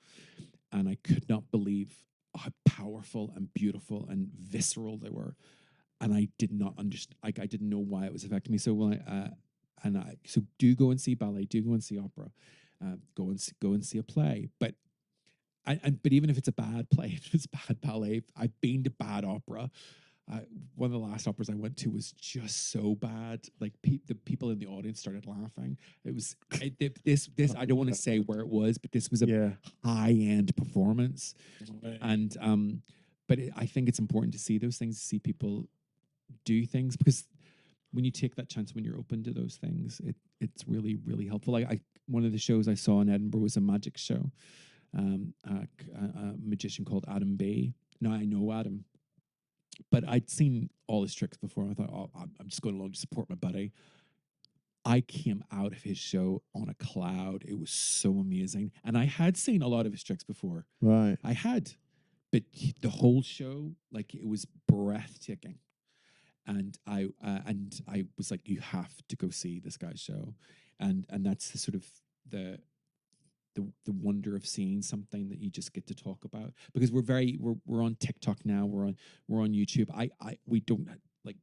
and I could not believe how powerful and beautiful and visceral they were, and I did not understand. Like I didn't know why it was affecting me. So when so do go and see ballet, do go and see opera, go and see a play. But but even if it's a bad play, if it's bad ballet, I've been to bad opera. One of the last operas I went to was just so bad. Like the people in the audience started laughing. It was this. I don't want to say where it was, but this was a high end performance. And but I think it's important to see those things, to see people do things, because when you take that chance, when you're open to those things, it's really, really helpful. Like one of the shows I saw in Edinburgh was a magic show, a magician called Adam Bay. Now I know Adam, but I'd seen all his tricks before. I thought, oh, I'm just going along to support my buddy. I came out of his show on a cloud. It was so amazing, and I had seen a lot of his tricks before. Right. I had, but the whole show, like it was breathtaking. And I was like, you have to go see this guy's show, and that's the sort of the wonder of seeing something that you just get to talk about, because we're on TikTok now, we're on YouTube. We don't like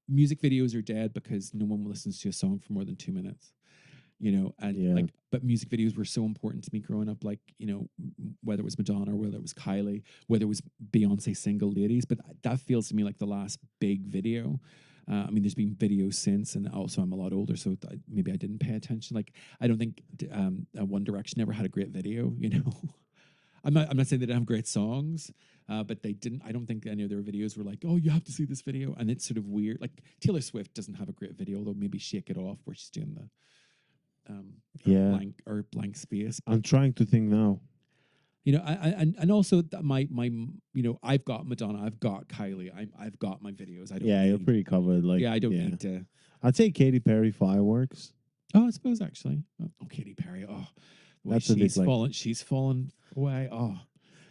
music videos are dead because no one listens to a song for more than 2 minutes. And like, but music videos were so important to me growing up, like, whether it was Madonna, whether it was Kylie, whether it was Beyonce single ladies, but that feels to me like the last big video. I mean, there's been videos since, and also I'm a lot older, so maybe I didn't pay attention. Like, I don't think One Direction ever had a great video. You know, I'm not saying they didn't have great songs, but they didn't. I don't think any of their videos were like, oh, you have to see this video, and it's sort of weird. Like Taylor Swift doesn't have a great video, although maybe Shake It Off, where she's doing the Yeah. blank space. I'm trying to think now. You know, and also my you know, I've got Madonna, I've got Kylie, I've got my videos. I don't. Yeah, you're need, pretty covered. Like, yeah, I don't need to. I'd say Katy Perry Fireworks. Oh, I suppose actually. Oh, Katy Perry. Oh, the way That's a bit she's like- fallen. She's fallen away. Oh,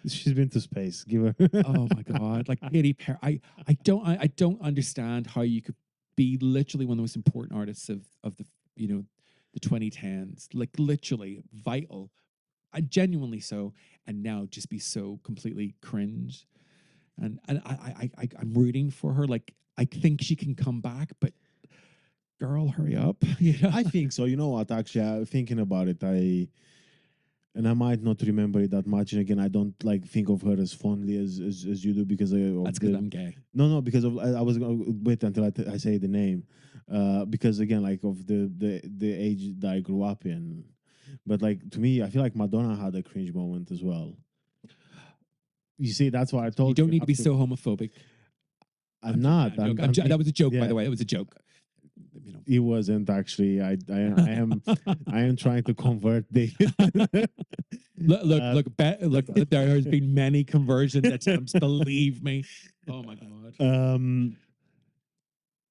She's been to space. Give her. oh my God! Like Katy Perry. I don't understand how you could be literally one of the most important artists of the, you know, the 2010s. Like literally vital. I genuinely so, and now just be so completely cringe. And I'm rooting for her. Like I think she can come back, but girl, hurry up. You know? I think so. You know what? Actually, thinking about it, I might not remember it that much. And again, I don't like think of her as fondly as you do because That's because I'm gay. No, because of I was gonna wait until I say the name, because again, like of the age that I grew up in. But like to me, I feel like Madonna had a cringe moment as well. You see, that's why I told You don't need to be after- so homophobic. I'm not. That was a joke, by yeah. the way. That was a joke. You know. It wasn't actually. I am trying to convert David. Look. There has been many conversion attempts. Believe me. Oh my God.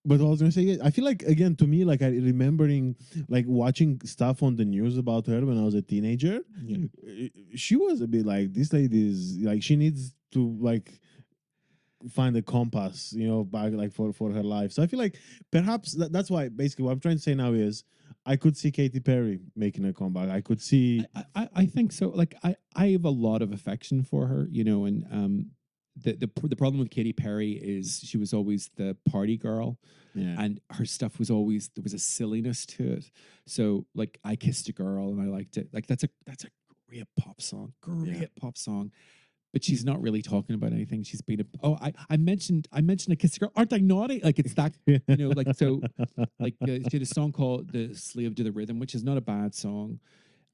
But what I was gonna say, I feel like again to me, like I remembering like watching stuff on the news about her when I was a teenager. Yeah. She was a bit like this lady is like she needs to like find a compass, you know, back like for her life. So I feel like perhaps that's why basically what I'm trying to say now is I could see Katy Perry making a comeback. I could see. I think so. Like I have a lot of affection for her, you know, and the problem with Katy Perry is she was always the party girl, Yeah. and her stuff was always, there was a silliness to it. So like I Kissed a Girl and I liked it. Like that's a great pop song, pop song. But she's not really talking about anything. She's been I mentioned I Kissed a Girl. Aren't I naughty? Like it's that, you know, like so like she had a song called "The Slave to the Rhythm," which is not a bad song,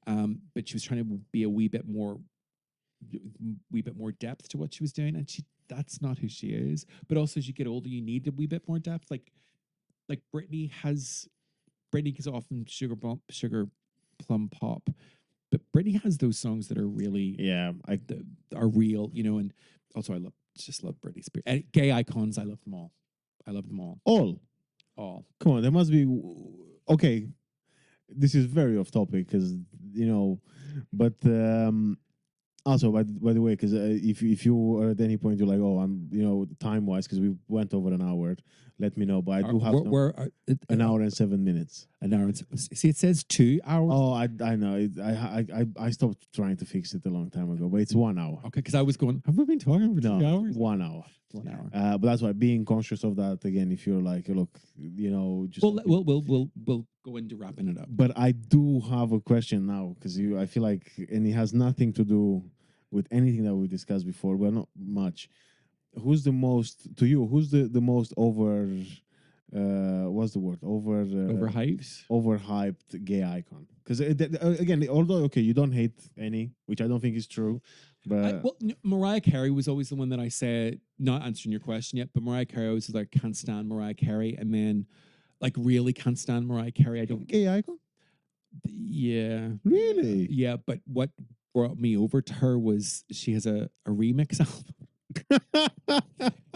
but she was trying to be a wee bit more depth to what she was doing, and that's not who she is. But also, as you get older, you need a wee bit more depth. Like Britney is often sugar plum pop, but Britney has those songs that are really are real, you know. And also, I just love Britney Spears. And gay icons, I love them all. All. Come on, there must be. Okay, this is very off topic because you know, but also by the way, because if you are at any point you're like, oh, I'm, you know, time wise because we went over an hour, let me know. But I do have an hour and 7 minutes. An hour and see, it says 2 hours. Oh, I know. I stopped trying to fix it a long time ago, but it's 1 hour. Okay, because I was going, have we been talking for 2 hours? 1 hour. 1 hour. But that's why being conscious of that again. If you're like, look, you know, just we'll go into wrapping it up. But I do have a question now because I feel like, and it has nothing to do with anything that we discussed before. Well, not much. Who's the most to you? Who's the most over? What's the word? Overhyped gay icon. Because again, although okay, you don't hate any, which I don't think is true. But Mariah Carey was always the one that I said, not answering your question yet, but Mariah Carey was like, can't stand Mariah Carey, and then like really can't stand Mariah Carey. I don't gay icon. Yeah. Really? Yeah, but what brought me over to her was she has a remix album.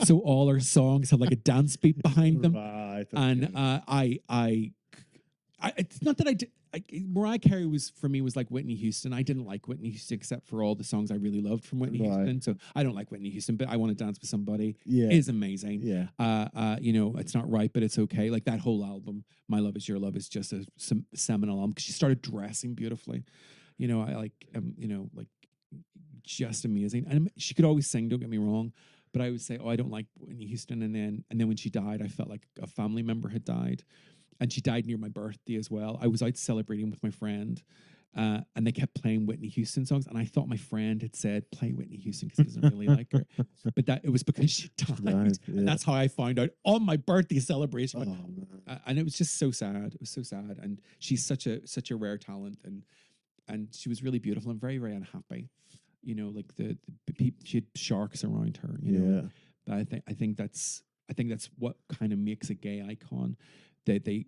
So all her songs have like a dance beat behind them. Right, okay. And I it's not that I did. Mariah Carey was for me was like Whitney Houston. I didn't like Whitney Houston except for all the songs I really loved from Whitney Houston. So I don't like Whitney Houston, but I Want to Dance with Somebody is amazing. Yeah. You know, it's not right, but it's okay. Like that whole album, My Love Is Your Love, is just a seminal album because she started dressing beautifully. You know, I like you know, like just amazing. And she could always sing, don't get me wrong. But I would say, oh, I don't like Whitney Houston. And then when she died, I felt like a family member had died. And she died near my birthday as well. I was out celebrating with my friend, And they kept playing Whitney Houston songs, and I thought my friend had said play Whitney Houston because he doesn't really like her, but that it was because she died, Died, and yeah. that's how I found out on my birthday celebration. Oh, man. And it was just so sad. It was so sad, and she's such a rare talent, and she was really beautiful and very very unhappy. You know, like the people, she had sharks around her. You know, Yeah. but I think that's what kind of makes a gay icon that they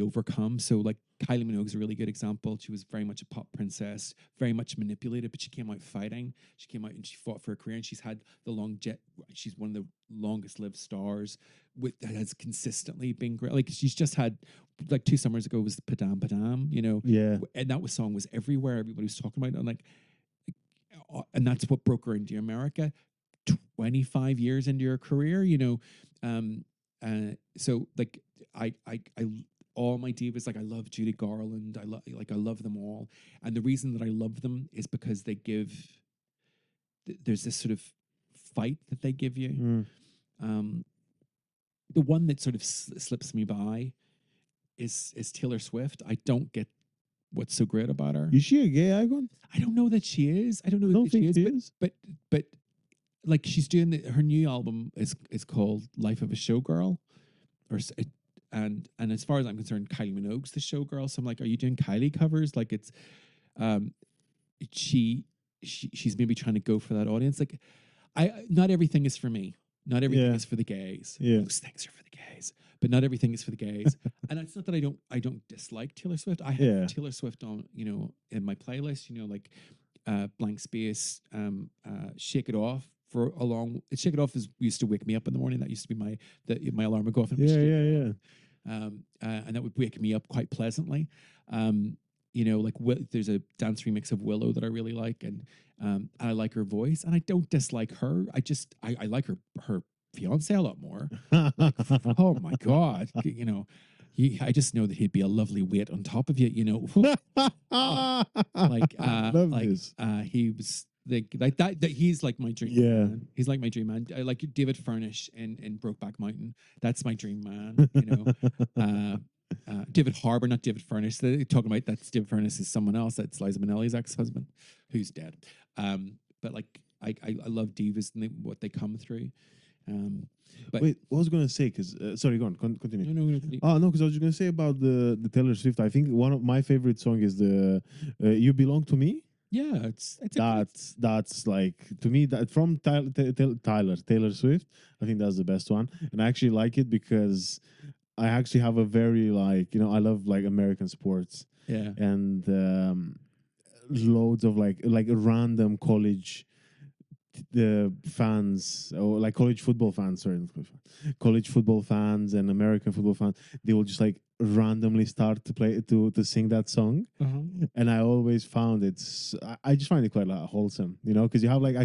overcome. So like Kylie Minogue is a really good example. She was very much a pop princess, very much manipulated, but she came out fighting. She came out and she fought for her career, and she's had the long jet. She's one of the longest lived stars with that has consistently been great. Like she's just had like 2 summers ago was the Padam Padam, you know, Yeah. and that was song was everywhere. Everybody was talking about it. And like, and that's what broke her into America. 25 years into your career, you know. So like I all my divas, like I love Judy Garland, I love them all, and the reason that I love them is because they give there's this sort of fight that they give you. Mm. The one that sort of slips me by is Taylor Swift. I don't get what's so great about her. Is she a gay icon? I don't know that she is. I don't know I don't that think she but, is. but like she's doing her new album is called Life of a Showgirl, and as far as I'm concerned, Kylie Minogue's the showgirl. So I'm like, are you doing Kylie covers? Like it's, um, she's maybe trying to go for that audience. Like not everything is for me. Not everything Yeah. is for the gays. Yeah. Most things are for the gays, but not everything is for the gays. And it's not that I don't dislike Taylor Swift. I have Yeah. Taylor Swift on, you know, in my playlist, you know, like Blank Space, Shake It Off for a long. Shake It Off used to wake me up in the morning. That used to be my alarm would go off. And Yeah. and that would wake me up quite pleasantly. You know, like there's a dance remix of Willow that I really like, and I like her voice, and I don't dislike her. I like her fiance a lot more. Like, oh my god, you know, I just know that he'd be a lovely weight on top of you. You know, Love this. he was like that he's like my dream Yeah. man. He's like my dream man. I like David Furnish in Brokeback Mountain. That's my dream man. You know. David Harbour, not David Furnish. They're talking about that's David Furnish is someone else. That's Liza Minnelli's ex-husband, who's dead. But like I love divas and what they come through. But Wait, what was I going to say? Because sorry, go on, continue. no. Oh no, because I was just going to say about the Taylor Swift. I think one of my favorite song is the "You Belong to Me." Yeah, it's That's like to me that from Taylor Swift. I think that's the best one, and I actually like it because I actually have a very like I love like American sports yeah. and loads of like random college the fans or like college football fans, sorry, college football fans and American football fans, they will just like randomly start to play to sing that song. And I always found I just find it quite like wholesome, because you have like I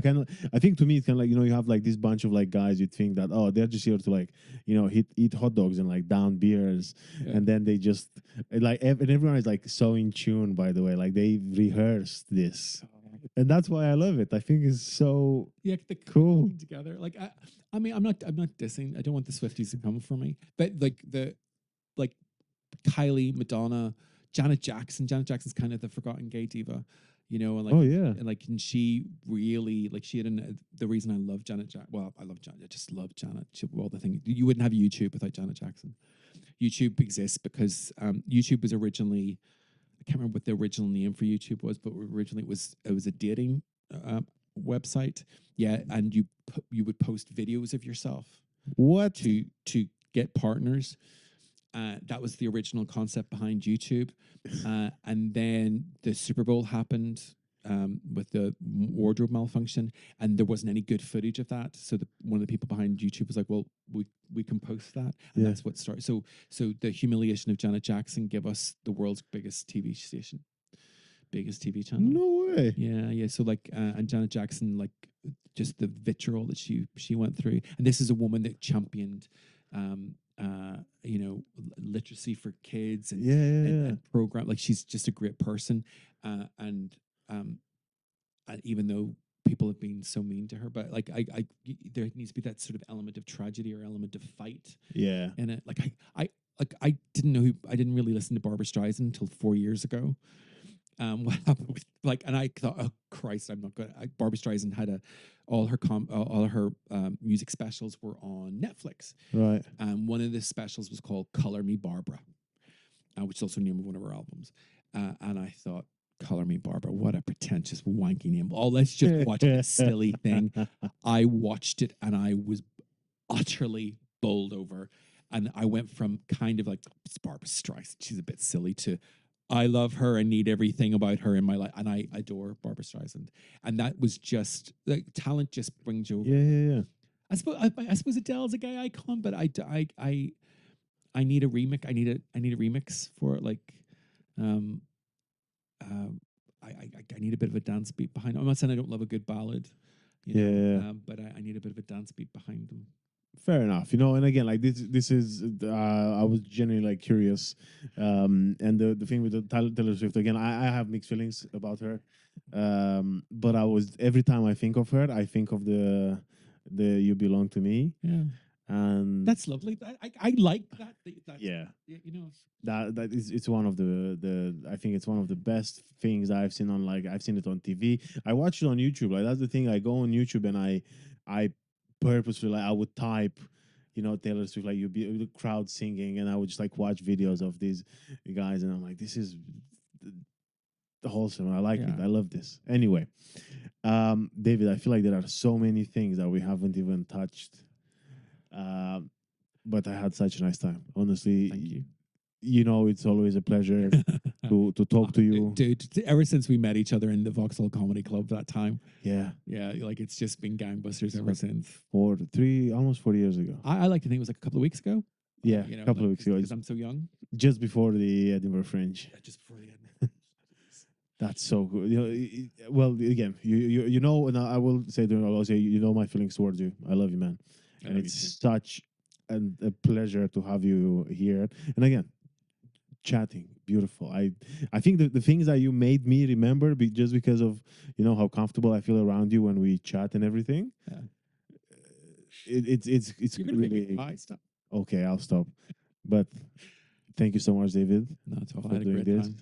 think to me it's kind of like you have like this bunch of like guys you think that they're just here to like eat hot dogs and like down beers, and then they just like and everyone is like so in tune, by the way, like they rehearsed this. And that's why I love it. I think it's so cool together. Like I mean, I'm not dissing. I don't want the Swifties to come for me, but like Kylie, Madonna, Janet Jackson. Janet Jackson's kind of the forgotten gay diva, and like and she really like she had the reason I love Janet Jackson. Well, I love Janet. I just love Janet. All the thing you wouldn't have YouTube without Janet Jackson. YouTube exists because YouTube was originally. I can't remember what the original name for YouTube was, but originally it was a dating website. Yeah, and you would post videos of yourself. What to get partners. That was the original concept behind YouTube. And then the Super Bowl happened with the wardrobe malfunction, and there wasn't any good footage of that. So one of the people behind YouTube was like, "Well, we can post that," and that's what started. So the humiliation of Janet Jackson gave us the world's biggest TV station, biggest TV channel. No way. Yeah. So like, and Janet Jackson, like, just the vitriol that she went through, and this is a woman that championed. Literacy for kids and program. Like she's just a great person, and even though people have been so mean to her, but like I there needs to be that sort of element of tragedy or element of fight. Yeah, in it. Like I didn't know I didn't really listen to Barbra Streisand until 4 years ago, what happened with like, and I thought, oh Christ, I'm not good. Barbara Streisand had all her music specials were on Netflix. Right. One of the specials was called "Color Me Barbara," which is also the name of one of her albums. And I thought, "Color Me Barbara, what a pretentious wanky name! Oh, let's just watch this silly thing." I watched it and I was utterly bowled over. And I went from kind of like, it's Barbara Streisand, she's a bit silly, to I love her and need everything about her in my life. And I adore Barbara Streisand. And that was just, like, talent just brings you over. Yeah. I suppose Adele's a gay icon, but I need a remix. I need a remix for it. Like, um, um, I need a bit of a dance beat behind. I'm not saying I don't love a good ballad, Yeah. but I need a bit of a dance beat behind them. Fair enough, and again, like this is I was genuinely like curious, and the thing with the Taylor Swift, again, I have mixed feelings about her, but I was every time I think of her, I think of the "You Belong to Me," Yeah, and that's lovely. I like that. yeah, you know. that is it's one of the I think it's one of the best things I've seen on, like, I've seen it on TV. I watched it on YouTube. Like, that's the thing. I go on YouTube and I purposefully, like, I would type, Taylor Swift, like, you'd be the crowd singing, and I would just like watch videos of these guys, and I'm like, this is wholesome. I like it. Yeah. I love this. Anyway, David, I feel like there are so many things that we haven't even touched. But I had such a nice time. Honestly, Thank you. It's always a pleasure to talk to you. Dude, ever since we met each other in the Vauxhall Comedy Club that time. Yeah. Yeah, like, it's just been gangbusters ever since. Almost 4 years ago. I like to think it was like a couple of weeks ago. Yeah, a couple of weeks ago. Because I'm so young. Just before the Edinburgh Fringe. Yeah, just before the end. That's so good. Well, again, and I will say to you, I'll say, my feelings towards you. I love you, man. And it's such a pleasure to have you here. And again, chatting, beautiful. I think the things that you made me remember, just because of how comfortable I feel around you when we chat and everything. Yeah. It's You're gonna really make me cry. Stop. okay. I'll stop. But thank you so much, David. No, it's all. for I had a doing great this. time.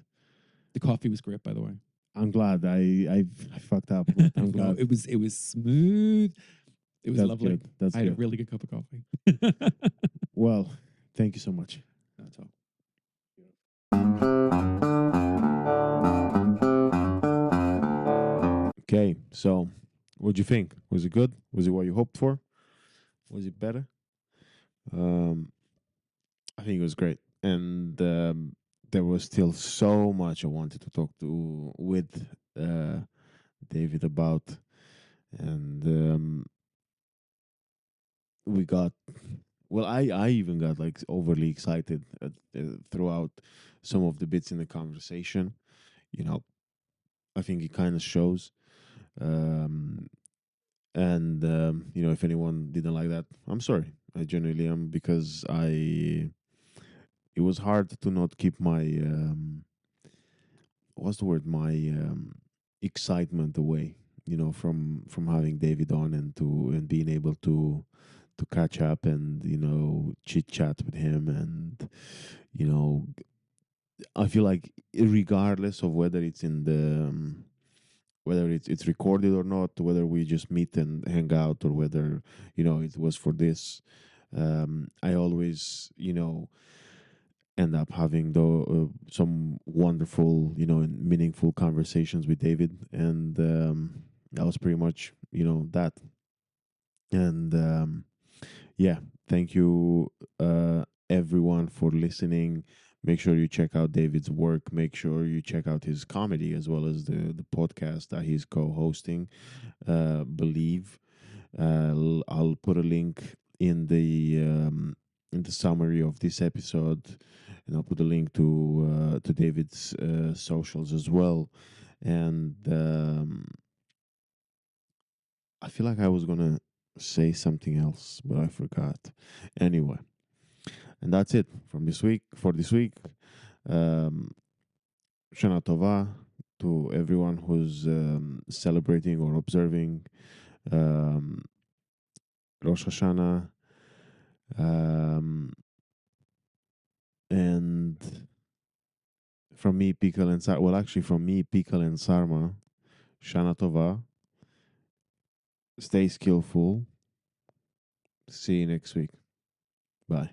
The coffee was great, by the way. I'm glad. I fucked up. I'm No, glad. it was smooth. It was That's lovely. good. That's I had a good. really good cup of coffee. Well, thank you so much. That's all. Okay, so what'd you think? Was it good? Was it what you hoped for? Was it better? I think it was great, and there was still so much I wanted to talk to with David about, and we got well. I even got like overly excited throughout some of the bits in the conversation. I think it kind of shows. Um, and if anyone didn't like that, I'm sorry. I genuinely am, because it was hard to not keep my what's the word, my excitement away, from having David on, and being able to catch up, and chit chat with him, and you know I feel like, regardless of whether it's in the whether it's recorded or not, whether we just meet and hang out, or whether it was for this, I always end up having some wonderful and meaningful conversations with David, and that was pretty much that. And yeah, thank you, everyone, for listening. Make sure you check out David's work. Make sure you check out his comedy, as well as the podcast that he's co-hosting, Believe. I'll put a link in the summary of this episode, and I'll put a link to David's socials as well. And I feel like I was gonna say something else, but I forgot. Anyway, and that's it from this week for this week. Um, Shana Tova to everyone who's celebrating or observing um, Rosh Hashanah. And From me, Pickle and Sarma. Well, actually, from me, Pickle and Sarma. Shana Tova. Stay skillful. See you next week. Bye.